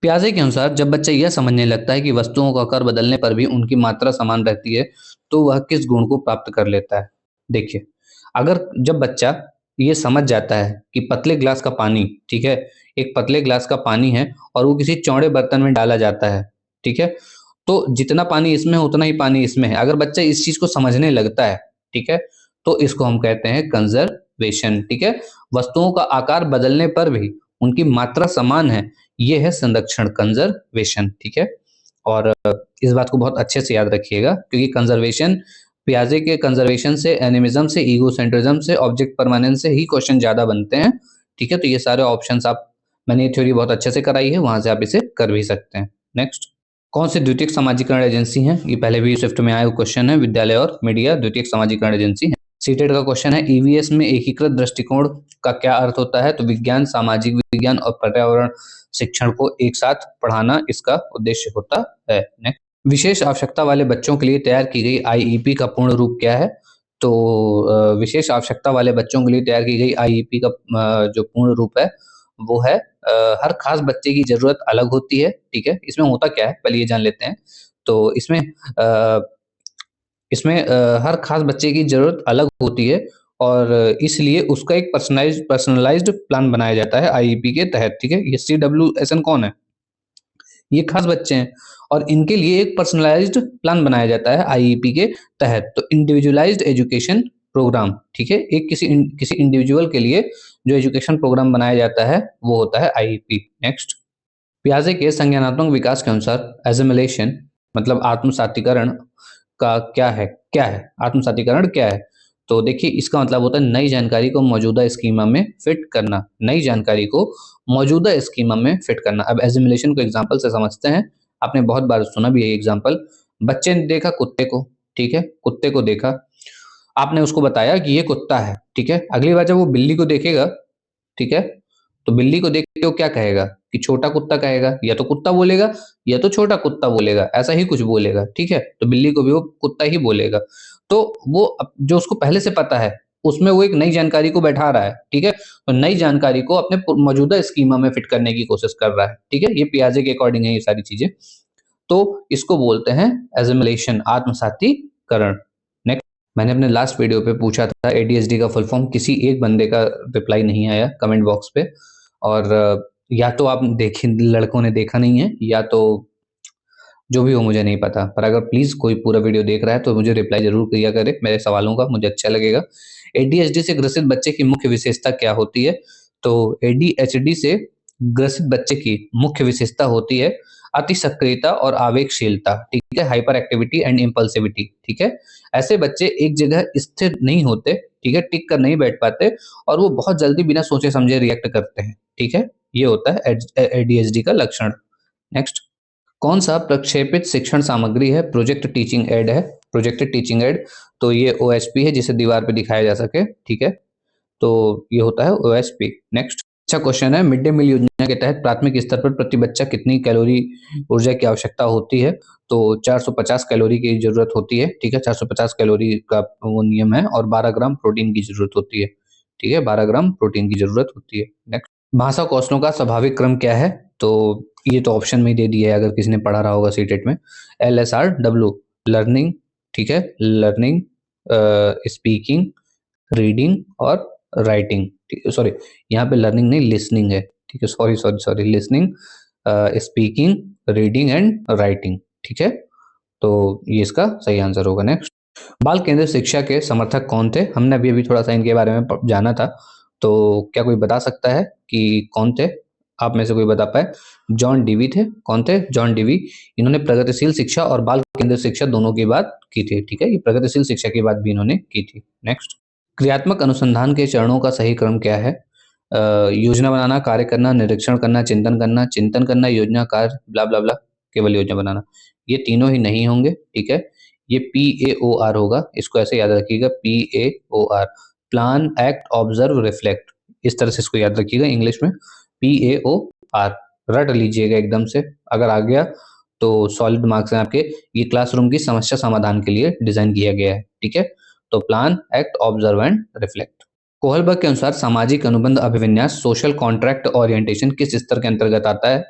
पियाजे के अनुसार जब बच्चा यह समझने लगता है कि वस्तुओं का आकार बदलने पर भी उनकी मात्रा समान रहती है तो वह किस गुण को प्राप्त कर लेता है? देखिए, अगर जब बच्चा ये समझ जाता है कि पतले ग्लास का पानी, ठीक है, एक पतले ग्लास का पानी है और वो किसी चौड़े बर्तन में डाला जाता है, ठीक है, तो जितना पानी इसमें है उतना ही पानी इसमें है। अगर बच्चा इस चीज को समझने लगता है, ठीक है, तो इसको हम कहते हैं कंजर्वेशन, ठीक है। वस्तुओं का आकार बदलने पर भी उनकी मात्रा समान है, ये है संरक्षण, कंजर्वेशन, ठीक है। और इस बात को बहुत अच्छे से याद रखिएगा क्योंकि कंजर्वेशन, पियाजे के कंजर्वेशन से, एनिमिज्म से, ईगोसेंट्रिज्म से, ऑब्जेक्ट परमानेंस से ही क्वेश्चन ज्यादा बनते हैं, ठीक है। तो ये सारे ऑप्शंस आप, मैंने ये थ्योरी बहुत अच्छे से कराई है, वहां से आप इसे कर भी सकते हैं। नेक्स्ट, कौन सी द्वितीयक समाजीकरण एजेंसी है? ये पहले भी स्विफ्ट में आया हुआ क्वेश्चन है, विद्यालय और मीडिया द्वितीयक समाजीकरण एजेंसी है। सीटेट का क्वेश्चन है, ईवीएस में एकीकृत दृष्टिकोण का क्या अर्थ होता है? तो विज्ञान, सामाजिक विज्ञान और पर्यावरण शिक्षण को एक साथ पढ़ाना इसका उद्देश्य होता है। नेक्स्ट, विशेष आवश्यकता वाले बच्चों के लिए तैयार की गई आईईपी का पूर्ण रूप क्या है? तो विशेष आवश्यकता वाले बच्चों के लिए तैयार की गई आईईपी का जो पूर्ण रूप है वो है हर खास बच्चे की जरूरत अलग होती है, ठीक है। इसमें होता क्या है पहले ये जान लेते हैं। तो इसमें हर खास बच्चे की जरूरत अलग होती है और इसलिए उसका एक पर्सनलाइज्ड प्लान बनाया जाता है आईईपी के तहत, ठीक है। ये CWSN कौन है? ये खास बच्चे हैं और इनके लिए एक पर्सनलाइज्ड प्लान बनाया जाता है आईईपी के तहत। तो इंडिविजुअलाइज्ड एजुकेशन प्रोग्राम, ठीक है, एक किसी इंडिविजुअल के लिए जो एजुकेशन प्रोग्राम बनाया जाता है वो होता है आईईपी। नेक्स्ट, पियाजे के संज्ञानात्मक विकास के अनुसार एसिमिलेशन मतलब आत्मसातीकरण का क्या है आत्मसातीकरण क्या है? तो देखिए, इसका मतलब होता है नई जानकारी को मौजूदा स्कीमा में फिट करना, नई जानकारी को मौजूदा स्कीमा में फिट करना। अब एसिमिलेशन को एग्जांपल से समझते हैं। आपने बहुत बार सुना भी है एग्जांपल। बच्चे ने देखा कुत्ते को, ठीक है, कुत्ते को देखा, आपने उसको बताया कि ये कुत्ता है, ठीक है। अगली बार जब वो बिल्ली को देखेगा, ठीक है, तो बिल्ली को देख के वो क्या कहेगा कि छोटा कुत्ता कहेगा, या तो कुत्ता बोलेगा या तो छोटा कुत्ता बोलेगा, ऐसा ही कुछ बोलेगा, ठीक है। तो बिल्ली को भी वो कुत्ता ही बोलेगा। तो वो जो उसको पहले से पता है उसमें वो एक नई जानकारी को बैठा रहा है, ठीक है। तो नई जानकारी को अपने मौजूदा स्कीमा में फिट करने की कोशिश कर रहा है, ठीक है। ये पियाजे के अकॉर्डिंग है ये सारी चीजें। तो इसको बोलते हैं एसिमिलेशन, आत्मसातीकरण। नेक्स्ट, मैंने अपने लास्ट वीडियो पे पूछा था एडीएचडी का फुल फॉर्म, किसी एक बंदे का रिप्लाई नहीं आया कमेंट बॉक्स पे। और या तो आप देखे, लड़कों ने देखा नहीं है, या तो जो भी हो मुझे नहीं पता, पर अगर प्लीज कोई पूरा वीडियो देख रहा है तो मुझे रिप्लाई जरूर किया करे मेरे सवालों का, मुझे अच्छा लगेगा। एडीएचडी से ग्रसित बच्चे की मुख्य विशेषता क्या होती है? तो एडीएचडी से ग्रसित बच्चे की मुख्य विशेषता होती है अति सक्रियता और आवेगशीलता, ठीक है, हाइपर एक्टिविटी एंड इम्पल्सिविटी, ठीक है। ऐसे बच्चे एक जगह स्थिर नहीं होते, ठीक है, टिक कर नहीं बैठ पाते और वो बहुत जल्दी बिना सोचे समझे रिएक्ट करते हैं, ठीक है। ये होता है एडीएचडी का लक्षण। नेक्स्ट, कौन सा प्रक्षेपित शिक्षण सामग्री है? प्रोजेक्ट टीचिंग एड है, प्रोजेक्टेड टीचिंग एड। तो ये ओएसपी है जिसे दीवार पे दिखाया जा सके, ठीक है। तो ये होता है ओएसपी। नेक्स्ट, अच्छा क्वेश्चन है, मिड डे मील योजना के तहत प्राथमिक स्तर पर प्रति बच्चा कितनी कैलोरी ऊर्जा की आवश्यकता होती है? तो 450 कैलोरी की जरूरत होती है, ठीक है, 450 कैलोरी का वो नियम है और 12 ग्राम प्रोटीन की जरूरत होती है, ठीक है, 12 ग्राम प्रोटीन की जरूरत होती है। नेक्स्ट, भाषा कौशलों का स्वाभाविक क्रम क्या है? तो ये तो ऑप्शन में ही दे दिया है अगर किसी ने पढ़ा रहा होगा सीटेट में। LSRW, लर्निंग, ठीक है, लर्निंग, स्पीकिंग, रीडिंग और राइटिंग, सॉरी यहाँ पे लर्निंग नहीं लिसनिंग है, ठीक है, sorry sorry sorry, listening, speaking, reading and writing, ठीक है। तो ये इसका सही आंसर होगा। नेक्स्ट, बाल केंद्रित शिक्षा के समर्थक कौन थे? हमने अभी अभी थोड़ा सा इनके बारे में जाना था, तो क्या कोई बता सकता है कि कौन थे? आप में से कोई बता पाए? जॉन डीवी थे। कौन थे? John Dewey. इन्होंने प्रगतिशील शिक्षा और बाल केंद्रित शिक्षा दोनों की बात की थी, ठीक है, ये प्रगतिशील शिक्षा की बात भी इन्होंने की थी। नेक्स्ट, क्रियात्मक अनुसंधान के चरणों का सही क्रम क्या है? योजना बनाना, कार्य करना, निरीक्षण करना, चिंतन करना, योजना, कार्य, ब्ला ब्ला ब्ला, केवल योजना बनाना। ये तीनों ही नहीं होंगे, ठीक है। ये PAOR होगा, इसको ऐसे याद रखिएगा, PAOR, plan, act, observe, reflect. इस तरह से इसको याद रखिएगा इंग्लिश में, PAOR, रट लीजिएगा एकदम से। अगर आ गया तो सॉलिड मार्क्स हैं आपके। ये क्लासरूम की समस्या समाधान के लिए डिजाइन किया गया है, ठीक है। तो plan, act, observe and reflect. Kohlberg के अनुसार सामाजिक अनुबंध अभिविन्यास, सोशल कॉन्ट्रैक्ट ओरिएंटेशन किस स्तर के अंतर्गत आता है?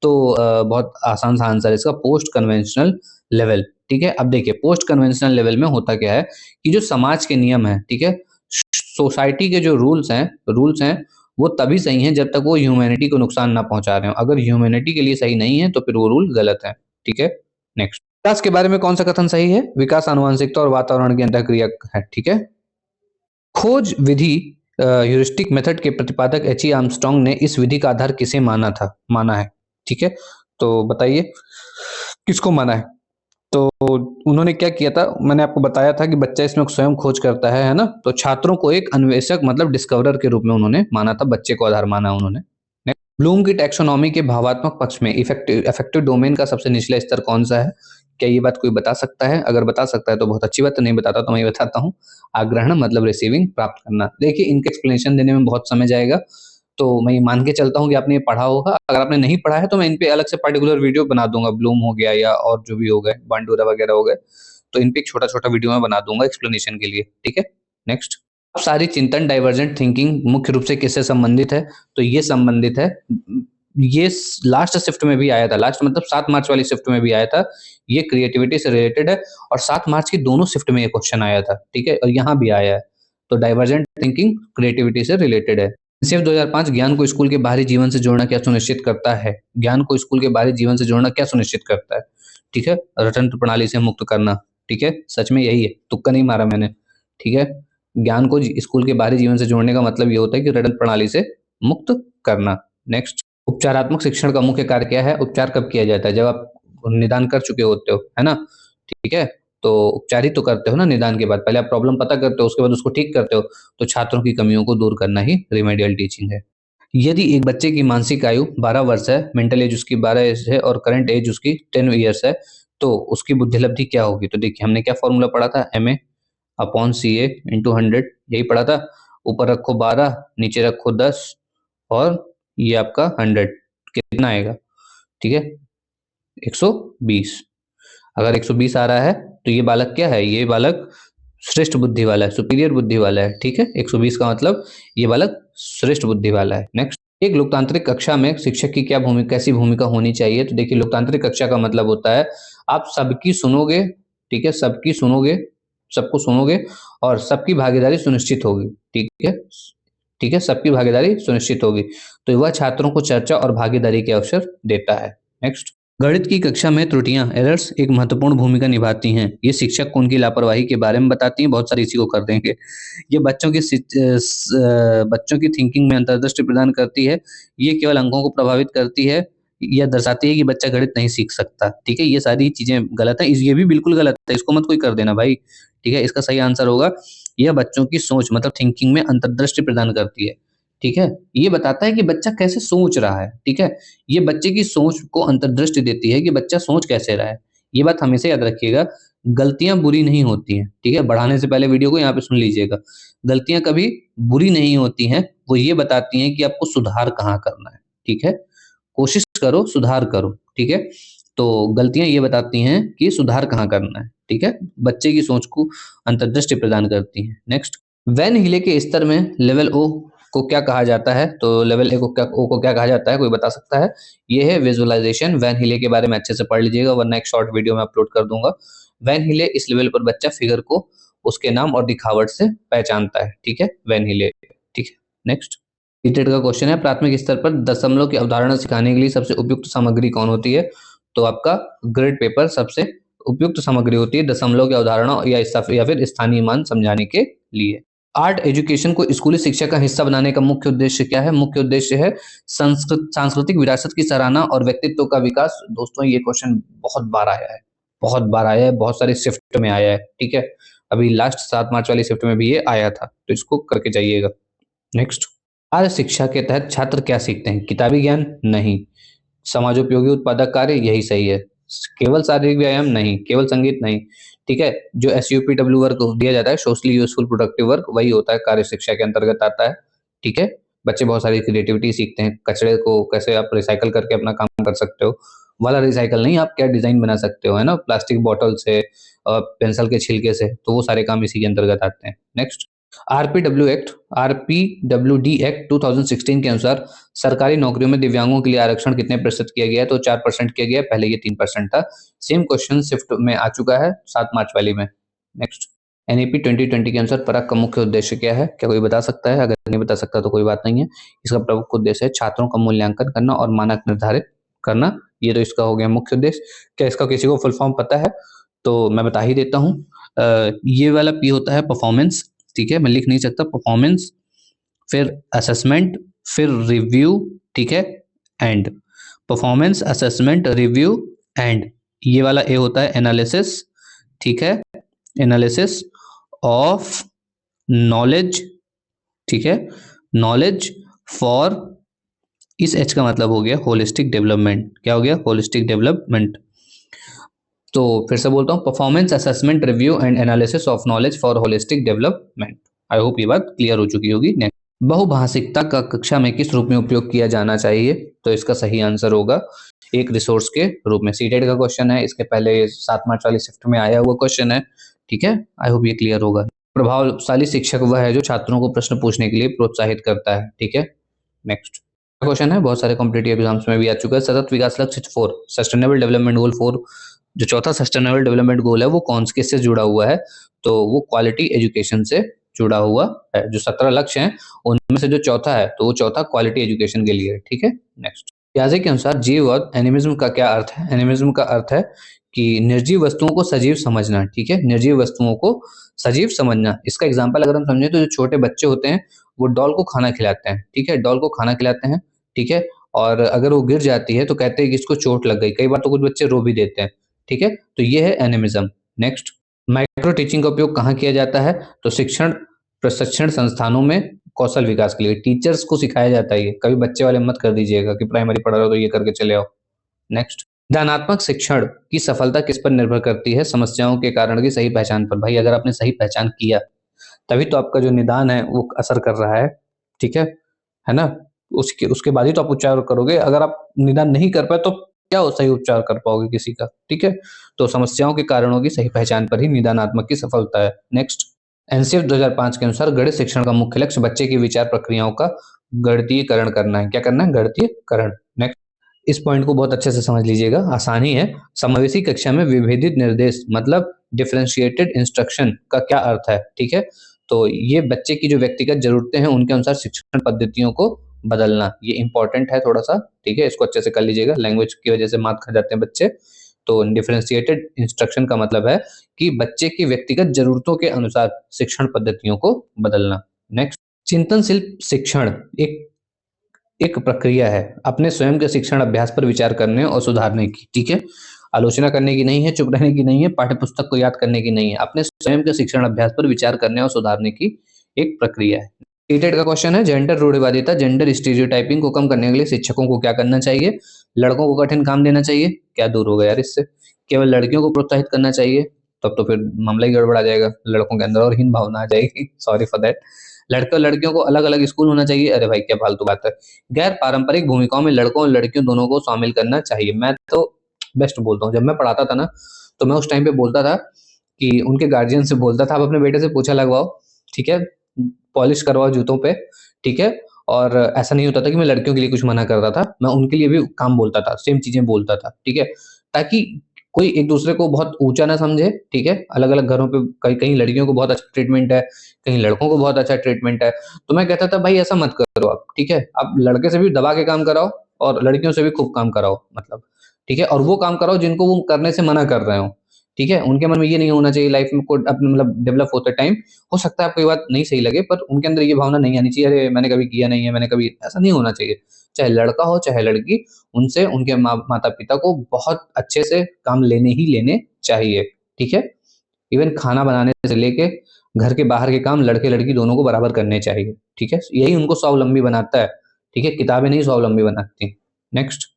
तो बहुत आसान सा आंसर है इसका, पोस्ट कन्वेंशनल लेवल, ठीक है। अब देखिए पोस्ट कन्वेंशनल लेवल में होता क्या है कि जो समाज के नियम है, ठीक है, सोसाइटी के जो रूल्स हैं वो तभी सही हैं जब तक वो ह्यूमैनिटी को नुकसान ना पहुंचा रहे हो। अगर ह्यूमैनिटी के लिए सही नहीं है तो फिर वो रूल गलत है, ठीक है। नेक्स्ट, विकास के बारे में कौन सा कथन सही है? विकास आनुवंशिकता और वातावरण की अंतःक्रिया है, ठीक है। खोज विधि ह्यूरिस्टिक मेथड के प्रतिपादक H.E. आर्मस्ट्रांग ने इस विधि का आधार किसे माना है, ठीक है। तो बताइए किसको माना है? तो उन्होंने क्या किया था, मैंने आपको बताया था कि बच्चा इसमें स्वयं खोज करता है ना। तो छात्रों को एक अन्वेषक मतलब डिस्कवरर के रूप में उन्होंने माना था, बच्चे को आधार माना उन्होंने। ब्लूम की टैक्सोनॉमी के भावात्मक पक्ष में इफेक्टिव डोमेन का सबसे निचला स्तर कौन सा है? क्या ये बात कोई बता सकता है? अगर बता सकता है तो बहुत अच्छी बात है, नहीं बताता तो मैं ये बताता हूँ। आग्रहण मतलब रिसीविंग, प्राप्त करना। देखिए इनके एक्सप्लेनेशन देने में बहुत समय जाएगा, तो मैं ये मान के चलता हूँ कि आपने ये पढ़ा होगा। अगर आपने नहीं पढ़ा है तो मैं इन पे अलग से पर्टिकुलर वीडियो बना दूंगा। ब्लूम हो गया या और जो भी हो गए, बांडुरा वगैरह हो गए, तो इन पे एक छोटा छोटा वीडियो मैं बना दूंगा एक्सप्लेनेशन के लिए, ठीक है। नेक्स्ट, अब सारी चिंतन डाइवर्जेंट थिंकिंग मुख्य रूप से किससे संबंधित है? तो ये संबंधित है, ये लास्ट शिफ्ट में भी आया था, लास्ट मतलब 7 मार्च वाली शिफ्ट में भी आया था। ये क्रिएटिविटी से रिलेटेड है और 7 मार्च की दोनों शिफ्ट में ये क्वेश्चन आया था, ठीक है, और यहाँ भी आया है। तो डाइवर्जेंट थिंकिंग क्रिएटिविटी से रिलेटेड है। सिर्फ 2005 ज्ञान को स्कूल के बाहरी जीवन से जोड़ना क्या सुनिश्चित करता है? ज्ञान को स्कूल के बाहरी जीवन से जोड़ना क्या सुनिश्चित करता है? ठीक है, रटंत्र प्रणाली से मुक्त करना, ठीक है, सच में यही है, तुक्का नहीं मारा मैंने, ठीक है। ज्ञान को स्कूल के बाहरी जीवन से जोड़ने का मतलब ये होता है कि रटंत्र प्रणाली से मुक्त करना। नेक्स्ट, उपचारात्मक शिक्षण का मुख्य कार्य क्या है? उपचार कब किया जाता है? जब आप निदान कर चुके होते हो, है ना, ठीक है। तो उपचार ही तो करते हो ना निदान के बाद, पहले आप प्रॉब्लम पता करते हो, उसके बाद उसको ठीक करते हो। तो छात्रों की कमियों को दूर करना ही रिमेडियल टीचिंग है। यदि एक बच्चे की मानसिक आयु 12 वर्ष है, मेंटल एज उसकी 12 एज है और करंट एज उसकी 10 ईयर्स है, तो उसकी बुद्धिलब्धि क्या होगी? तो देखिए हमने क्या फॉर्मूला पढ़ा था, MA अपॉन CA इंटू 100, यही पढ़ा था। ऊपर रखो 12, नीचे रखो 10 और ये आपका 100, कितना आएगा? ठीक है, 120। अगर 120 आ रहा है तो ये बालक क्या है? ये बालक श्रेष्ठ बुद्धि वाला है, सुपीरियर बुद्धि वाला है, ठीक है। 120 का मतलब ये बालक श्रेष्ठ बुद्धि वाला है। नेक्स्ट, एक लोकतांत्रिक कक्षा में शिक्षक की क्या भूमिका, कैसी भूमिका होनी चाहिए? तो देखिए लोकतांत्रिक कक्षा का मतलब होता है आप सबकी सुनोगे, ठीक है, सबकी सुनोगे, सबको सुनोगे और सबकी भागीदारी सुनिश्चित होगी, ठीक है, ठीक है, सबकी भागीदारी सुनिश्चित होगी। तो वह छात्रों को चर्चा और भागीदारी के अवसर देता है। नेक्स्ट, गणित की कक्षा में त्रुटियां एरर्स एक महत्वपूर्ण भूमिका निभाती हैं। ये शिक्षक को उनकी लापरवाही के बारे में बताती हैं। बहुत सारे इसी को कर देंगे। ये बच्चों की थिंकिंग में अंतर्दृष्टि प्रदान करती है। ये केवल अंकों को प्रभावित करती है या दर्शाती है कि बच्चा गणित नहीं सीख सकता, ठीक है। ये सारी चीजें गलत है, ये भी बिल्कुल गलत है, इसको मत कोई कर देना भाई, ठीक है। इसका सही आंसर होगा यह बच्चों की सोच मतलब थिंकिंग में अंतर्दृष्टि प्रदान करती है, ठीक है। ये बताता है कि बच्चा कैसे सोच रहा है, ठीक है। ये बच्चे की सोच को अंतर्दृष्टि देती है कि बच्चा सोच कैसे रहा है। ये बात हमेशा याद रखिएगा, गलतियां बुरी नहीं होती हैं, ठीक है। बढ़ाने से पहले वीडियो को यहाँ पे सुन लीजिएगा। गलतियां कभी बुरी नहीं होती हैं, वो ये बताती हैं कि आपको सुधार कहाँ करना है, ठीक है। कोशिश करो, सुधार करो, ठीक है। तो गलतियां ये बताती हैं कि सुधार कहाँ करना है, ठीक है। बच्चे की सोच को अंतर्दृष्टि प्रदान करती हैं। नेक्स्ट, वैन हिले के स्तर में लेवल ओ को क्या कहा जाता है? तो लेवल ए को क्या कहा जाता है, कोई बता सकता है? ये है विजुअलाइजेशन। वैन हिले के बारे में अच्छे से पढ़ लीजिएगा वरना एक शॉर्ट वीडियो में अपलोड कर दूंगा। वैन हिले, इस लेवल पर बच्चा फिगर को उसके नाम और दिखावट से पहचानता है, ठीक है, वैन हिले, ठीक है। नेक्स्ट, ईटेड का क्वेश्चन है, प्राथमिक स्तर पर दशमलव की अवधारणा सिखाने के लिए सबसे उपयुक्त सामग्री कौन होती है? तो आपका ग्रेड पेपर सबसे उपयुक्त सामग्री होती है दशमलव की अवधारणा या फिर स्थानीय मान समझाने के लिए। आर्ट एजुकेशन को स्कूली शिक्षा का हिस्सा बनाने का मुख्य उद्देश्य क्या है? मुख्य उद्देश्य है सांस्कृतिक विरासत की सराहना और व्यक्तित्व का विकास। दोस्तों ये क्वेश्चन बहुत बार आया है, बहुत बार आया है, बहुत सारी शिफ्ट में आया है, ठीक है। अभी लास्ट 7 मार्च वाली शिफ्ट में भी ये आया था, तो इसको करके जाइएगा। नेक्स्ट, कार्य शिक्षा के तहत छात्र क्या सीखते हैं? किताबी ज्ञान? नहीं। समाजोपयोगी उत्पादक कार्य? यही सही है। केवल शारीरिक व्यायाम? नहीं। केवल संगीत? नहीं। ठीक है, जो SUPW वर्क दिया जाता है, सोशली यूजफुल प्रोडक्टिव वर्क, वही होता है, कार्य शिक्षा के अंतर्गत आता है। ठीक है, बच्चे बहुत सारी क्रिएटिविटी सीखते हैं, कचरे को कैसे आप रिसाइकल करके अपना काम कर सकते हो, वाला रिसाइकल नहीं, आप क्या डिजाइन बना सकते हो, है ना, प्लास्टिक बॉटल से, पेंसिल के छिलके से, तो वो सारे काम इसी के अंतर्गत आते हैं। नेक्स्ट, आरपीडब्ल्यू एक्ट 2016 के अनुसार सरकारी नौकरियों में दिव्यांगों के लिए आरक्षण कितने प्रतिशत किया गया है? तो 4% किया गया है, पहले ये 3% था। सेम क्वेश्चन शिफ्ट में आ चुका है 7 मार्च वाली में। नेक्स्ट, NEP 2020 के अनुसार पराग का मुख्य उद्देश्य क्या है? क्या कोई बता सकता है? अगर नहीं बता सकता तो कोई बात नहीं है। इसका प्रमुख उद्देश्य है छात्रों का मूल्यांकन करना और मानक निर्धारित करना। ये तो इसका हो गया मुख्य उद्देश्य। क्या इसका किसी को फुल फॉर्म पता है? तो मैं बता ही देता हूँ। ये वाला P होता है परफॉर्मेंस, ठीक है, मैं लिख नहीं सकता, परफॉर्मेंस, फिर असेसमेंट, फिर रिव्यू, ठीक है, and. Performance, assessment, review, and. ये वाला ए होता है एनालिसिस, ठीक है, एनालिसिस ऑफ नॉलेज, ठीक है, नॉलेज फॉर, इस एच का मतलब हो गया होलिस्टिक डेवलपमेंट। क्या हो गया? Holistic development. तो फिर से बोलता हूँ, performance assessment, review and analysis of knowledge for holistic development. I hope ये बात क्लियर हो चुकी होगी। नेक्स्ट, बहुभाषिकता का कक्षा में किस रूप में उपयोग किया जाना चाहिए? तो इसका सही आंसर होगा एक रिसोर्स के रूप में। सीटेट का क्वेश्चन है, इसके पहले 7 मार्च वाली शिफ्ट में आया हुआ क्वेश्चन है, ठीक है, आई होप ये क्लियर होगा। प्रभावशाली शिक्षक वह है जो छात्रों को प्रश्न पूछने के लिए प्रोत्साहित करता है, ठीक है। नेक्स्ट क्वेश्चन है, बहुत सारे कॉम्पिटिटिव एग्जाम्स में भी आ चुका है। सतत विकास लक्ष्य 4, सस्टेनेबल डेवलपमेंट गोल 4, जो चौथा सस्टेनेबल डेवलपमेंट गोल है वो कौन किससे जुड़ा हुआ है? तो वो क्वालिटी एजुकेशन से जुड़ा हुआ है। जो 17 लक्ष्य हैं उनमें से जो चौथा है, तो वो चौथा क्वालिटी एजुकेशन के लिए है, ठीक है। नेक्स्ट, पियाजे के अनुसार जीव और एनिमिज्म का क्या अर्थ है? एनिमिज्म का अर्थ है कि निर्जीव वस्तुओं को सजीव समझना, ठीक है, निर्जीव वस्तुओं को सजीव समझना। इसका एग्जाम्पल अगर हम समझें तो जो छोटे बच्चे होते हैं वो डॉल को खाना खिलाते हैं, ठीक है, डॉल को खाना खिलाते हैं, ठीक है, और अगर वो गिर जाती है तो कहते हैं कि इसको चोट लग गई। कई बार तो कुछ बच्चे रो भी देते हैं, ठीक है, तो ये है एनिमिज्म। नेक्स्ट, माइक्रो टीचिंग का उपयोग कहाँ किया जाता है? तो शिक्षण प्रशिक्षण संस्थानों में कौशल विकास के लिए टीचर्स को सिखाया जाता है। ये कभी बच्चे वाले मत कर दीजिएगा कि प्राइमरी पढ़ा रहे हो तो ये करके चले आओ। नेक्स्ट, ज्ञानात्मक शिक्षण की सफलता किस पर निर्भर करती है? समस्याओं के कारण की सही पहचान पर। भाई अगर आपने सही पहचान किया तभी तो आपका जो निदान है वो असर कर रहा है, ठीक है ना। उसके उसके बाद ही तो आप उपचार करोगे। अगर आप निदान नहीं कर पाए तो क्या हो सही उपचार कर पाओगे किसी का, ठीक है। तो समस्याओं के कारणों की सही पहचान पर ही निदानात्मक की सफलता है। नेक्स्ट, एनसीएफ 2005 के अनुसार गणित शिक्षण का मुख्य लक्ष्य बच्चे की विचार प्रक्रियाओं का गणितीयकरण करना है। क्या करना है? गणितीयकरण। नेक्स्ट, इस पॉइंट को बहुत अच्छे से समझ लीजिएगा, आसानी है। समावेशी कक्षा में विभेदित निर्देश मतलब डिफरेंशिएटेड इंस्ट्रक्शन का क्या अर्थ है? ठीक है, तो ये बच्चे की जो व्यक्तिगत जरूरतें हैं उनके अनुसार शिक्षण पद्धतियों को बदलना, ये इंपॉर्टेंट है थोड़ा सा, ठीक है, इसको अच्छे से कर लीजिएगा। लैंग्वेज की वजह से मात खा जाते हैं बच्चे। तो डिफरेंशिएटेड इंस्ट्रक्शन का मतलब है कि बच्चे की व्यक्तिगत जरूरतों के अनुसार शिक्षण पद्धतियों को बदलना। नेक्स्ट, चिंतनशील शिक्षण एक एक प्रक्रिया है अपने स्वयं के शिक्षण अभ्यास पर विचार करने और सुधारने की, ठीक है, आलोचना करने की नहीं है, चुप रहने की नहीं है, पाठ्य पुस्तक को याद करने की नहीं है, अपने स्वयं के शिक्षण अभ्यास पर विचार करने और सुधारने की एक प्रक्रिया है। टेट का क्वेश्चन है, जेंडर रूढ़िवादिता, जेंडर स्टीरियोटाइपिंग को कम करने के लिए शिक्षकों को क्या करना चाहिए? लड़कों को कठिन काम देना चाहिए? क्या दूर होगा यार इससे। केवल लड़कियों को प्रोत्साहित करना चाहिए? तब तो फिर मामला ही गड़बड़ा जाएगा, लड़कों के अंदर और हीन भावना आ जाएगी, सॉरी फॉर दैट। लड़के और लड़कियों को अलग अलग स्कूल होना चाहिए? अरे भाई क्या फालतू बात है। गैर पारंपरिक भूमिकाओं में लड़कों और लड़कियों दोनों को शामिल करना चाहिए। मैं तो बेस्ट बोलता हूँ, जब मैं पढ़ाता था ना तो मैं उस टाइम पे बोलता था कि उनके गार्जियन से बोलता था, आप अपने बेटे से पोछा लगवाओ, ठीक है, पॉलिश करवाओ जूतों पे, ठीक है। और ऐसा नहीं होता था कि मैं लड़कियों के लिए कुछ मना करता था, मैं उनके लिए भी काम बोलता था, सेम चीजें बोलता था, ठीक है, ताकि कोई एक दूसरे को बहुत ऊंचा ना समझे, ठीक है। अलग अलग घरों पे कहीं कहीं लड़कियों को बहुत अच्छा ट्रीटमेंट है, कहीं लड़कों को बहुत अच्छा ट्रीटमेंट है। तो मैं कहता था भाई ऐसा मत करो आप, ठीक है, आप लड़के से भी दबा के काम कराओ और लड़कियों से भी खूब काम कराओ, मतलब, ठीक है, और वो काम कराओ जिनको वो करने से मना कर रहे हो, ठीक है। उनके मन में ये नहीं होना चाहिए लाइफ में को अपने मतलब डेवलप होते टाइम, हो सकता है आपको ये बात नहीं सही लगे, पर उनके अंदर ये भावना नहीं आनी चाहिए, अरे मैंने कभी किया नहीं है, मैंने कभी, ऐसा नहीं होना चाहिए। चाहे लड़का हो चाहे लड़की, उनसे उनके माता पिता को बहुत अच्छे से काम लेने ही लेने चाहिए, ठीक है। इवन खाना बनाने से लेके घर के बाहर के काम लड़के लड़की दोनों को बराबर करने चाहिए, ठीक है, यही उनको स्वावलंबी बनाता है, ठीक है, किताबें नहीं स्वावलंबी बनाती। नेक्स्ट,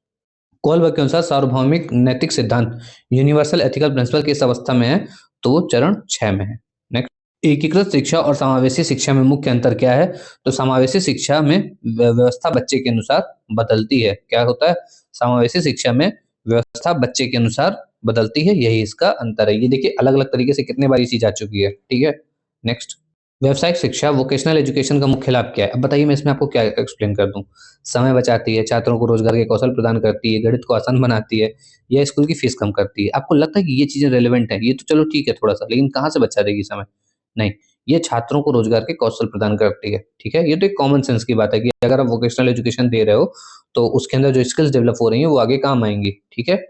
कोलबर्ग के अनुसार सार्वभौमिक नैतिक सिद्धांत यूनिवर्सल एथिकल प्रिंसिपल किस अवस्था में है, तो वो चरण 6 में है। नेक्स्ट, एकीकृत शिक्षा और समावेशी शिक्षा में मुख्य अंतर क्या है, तो समावेशी शिक्षा में व्यवस्था बच्चे के अनुसार बदलती है। क्या होता है, समावेशी शिक्षा में व्यवस्था बच्चे के अनुसार बदलती है, यही इसका अंतर है। ये देखिए अलग अलग तरीके से कितने बार ये चीज आ चुकी है, ठीक है। नेक्स्ट, व्यावसायिक शिक्षा वोकेशनल एजुकेशन का मुख्य लाभ क्या है, अब बताइए मैं इसमें आपको क्या एक्सप्लेन कर दूं। समय बचाती है, छात्रों को रोजगार के कौशल प्रदान करती है, गणित को आसान बनाती है, या स्कूल की फीस कम करती है। आपको लगता है कि ये चीजें रेलेवेंट है, ये तो चलो ठीक है थोड़ा सा, लेकिन कहाँ से बचा देगी समय, नहीं, ये छात्रों को रोजगार के कौशल प्रदान करती है, ठीक है। ये तो एक कॉमन सेंस की बात है कि अगर आप वोकेशनल एजुकेशन दे रहे हो तो उसके अंदर जो स्किल्स डेवलप हो रही है वो आगे काम आएंगी, ठीक है,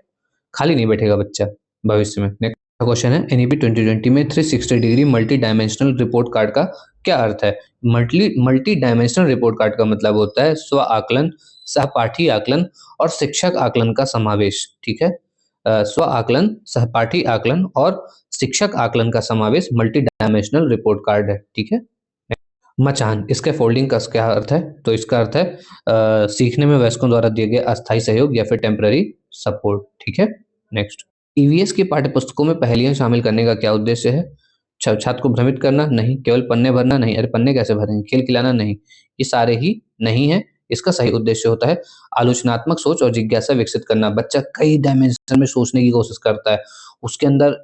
खाली नहीं बैठेगा बच्चा भविष्य में। नेक्स्ट क्वेश्चन है, एनईपी 2020 में 360 degree multi dimensional report card का क्या अर्थ है। मल्टी डायमेंशनल रिपोर्ट कार्ड का मतलब होता है स्व आकलन, सहपाठी आकलन और शिक्षक आकलन का समावेश, ठीक है। स्व आकलन, सहपाठी आकलन और शिक्षक आकलन का समावेश मल्टी डायमेंशनल रिपोर्ट कार्ड है, ठीक है। मचान, इसके फोल्डिंग का क्या अर्थ है, तो इसका अर्थ है सीखने में वयस्कों द्वारा दिए गए अस्थायी सहयोग या फिर टेम्पररी सपोर्ट, ठीक है। नेक्स्ट, ईवीएस की पाठ्यपुस्तकों में पहेलियां शामिल करने का क्या उद्देश्य है, छात्र को भ्रमित करना नहीं, केवल पन्ने भरना नहीं, अरे पन्ने कैसे भरेंगे, खेल खिलाना नहीं, ये सारे ही नहीं है। इसका सही उद्देश्य होता है आलोचनात्मक सोच और जिज्ञासा विकसित करना। बच्चा कई डायमेंशन में सोचने की कोशिश करता है, उसके अंदर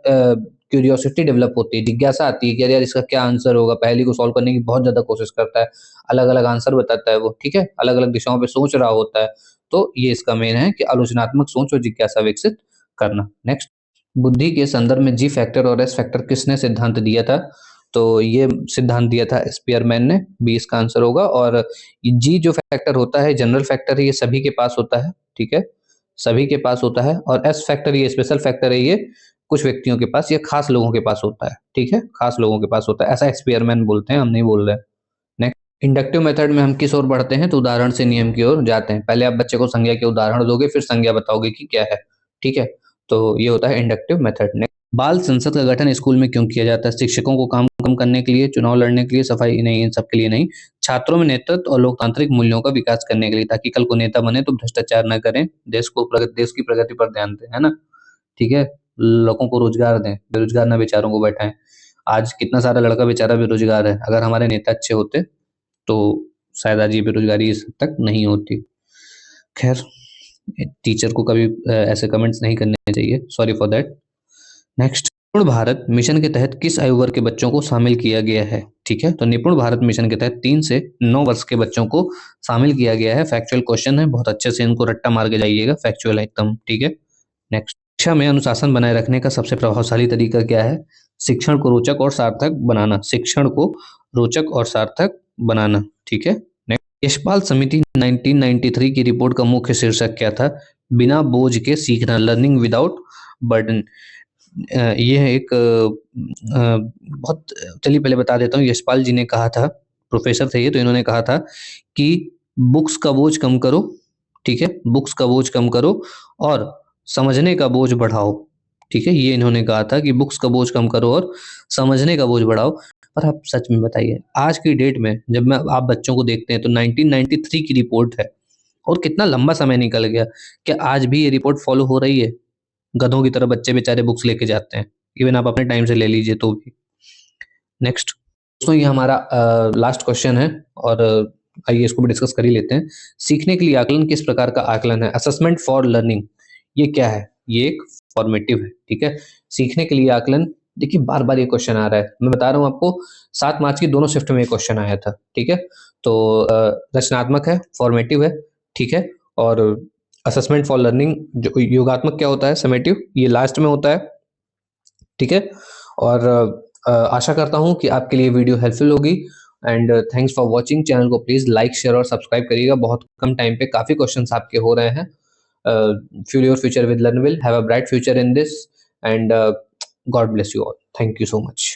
क्यूरियोसिटी डेवलप होती है, जिज्ञासा आती है कि यार इसका क्या आंसर होगा, पहेली को सॉल्व करने की बहुत ज्यादा कोशिश करता है, अलग अलग आंसर बताता है वो, ठीक है, अलग अलग दिशाओं पे सोच रहा होता है। तो ये इसका मेन है कि आलोचनात्मक सोच और जिज्ञासा विकसित करना। नेक्स्ट, बुद्धि के संदर्भ में जी फैक्टर और एस फैक्टर किसने सिद्धांत दिया था, तो ये सिद्धांत दिया था स्पीयरमैन ने, बी इसका आंसर होगा। और जी जो फैक्टर होता है जनरल फैक्टर है, ये सभी के पास होता है, ठीक है, सभी के पास होता है। और एस फैक्टर ये स्पेशल फैक्टर है, ये कुछ व्यक्तियों के पास या खास लोगों के पास होता है, ठीक है, खास लोगों के पास होता है, ऐसा एक्सपेरिमेंट बोलते हैं, हम नहीं बोल रहे। नेक्स्ट, इंडक्टिव मेथड में हम किस ओर बढ़ते हैं, तो उदाहरण से नियम की ओर जाते हैं। पहले आप बच्चे को संज्ञा के उदाहरण दोगे, फिर संज्ञा बताओगे कि क्या है, ठीक है, तो ये होता है इंडक्टिव मेथड। बाल संसद का गठन स्कूल में क्यों किया जाता है, शिक्षकों को काम कम करने के लिए, चुनाव लड़ने के लिए, सफाई नहीं, इन सब के लिए नहीं, छात्रों में नेतृत्व और लोकतांत्रिक मूल्यों का विकास करने के लिए, ताकि कल को नेता बने तो भ्रष्टाचार न करें, देश की प्रगति पर ध्यान दें, है ना, ठीक है, लोगों को रोजगार दें, बेरोजगार ना बेचारों को बैठाएं। आज कितना सारा लड़का बेचारा बेरोजगार है, अगर हमारे नेता अच्छे होते तो शायद आज ये बेरोजगारी इस हद तक नहीं होती। खैर, टीचर को कभी ऐसे कमेंट्स नहीं करने चाहिए, सॉरी फॉर दैट। नेक्स्ट, निपुण भारत मिशन के तहत किस आयु वर्ग के बच्चों को शामिल किया गया है, ठीक है, तो निपुण भारत मिशन के तहत 3 से 9 वर्ष के बच्चों को शामिल किया गया है। फैक्चुअल क्वेश्चन है, बहुत अच्छे से इनको रट्टा मार के जाइएगा, फैक्चुअल है एकदम, ठीक है। नेक्स्ट, शिक्षा में अनुशासन बनाए रखने का सबसे प्रभावशाली तरीका क्या है, शिक्षण को रोचक और सार्थक बनाना, शिक्षण को रोचक और सार्थक बनाना, ठीक है। नेक्स्ट, यशपाल समिति 1993 की रिपोर्ट का मुख्य शीर्षक क्या था, बिना बोझ के सीखना, लर्निंग विदाउट बर्डन। ये है एक बहुत, चलिए पहले बता देता हूँ, यशपाल जी ने कहा था, प्रोफेसर थे ये, तो इन्होंने कहा था कि बुक्स का बोझ कम करो, ठीक है, बुक्स का बोझ कम करो और समझने का बोझ बढ़ाओ, ठीक है, ये इन्होंने कहा था कि बुक्स का बोझ कम करो और समझने का बोझ बढ़ाओ। पर आप सच में बताइए, आज की डेट में जब मैं आप बच्चों को देखते हैं तो 1993 की रिपोर्ट है और कितना लंबा समय निकल गया, क्या आज भी ये रिपोर्ट फॉलो हो रही है, गधों की तरह बच्चे बेचारे बुक्स लेके जाते हैं, इवन आप अपने टाइम से ले लीजिए तो भी। नेक्स्ट दोस्तों, ये हमारा लास्ट क्वेश्चन है और आइए इसको भी डिस्कस कर ही लेते हैं। सीखने के लिए आकलन किस प्रकार का आकलन है, असेसमेंट फॉर लर्निंग, ये क्या है, ये एक फॉर्मेटिव है, ठीक है। सीखने के लिए आकलन, देखिए बार बार ये क्वेश्चन आ रहा है, मैं बता रहा हूँ आपको, 7 मार्च की दोनों शिफ्ट में ये क्वेश्चन आया था, ठीक है। तो रचनात्मक है, फॉर्मेटिव है, ठीक है, और असेसमेंट फॉर लर्निंग, जो योगात्मक क्या होता है, समेटिव, ये लास्ट में होता है, ठीक है। और आशा करता हूँ कि आपके लिए वीडियो हेल्पफुल होगी and thanks for watching. Channel को प्लीज लाइक शेयर और सब्सक्राइब करिएगा, बहुत कम टाइम पे काफी क्वेश्चंस आपके हो रहे हैं। Fuel your future with Learnwill, have a bright future in this and God bless you all, thank you so much.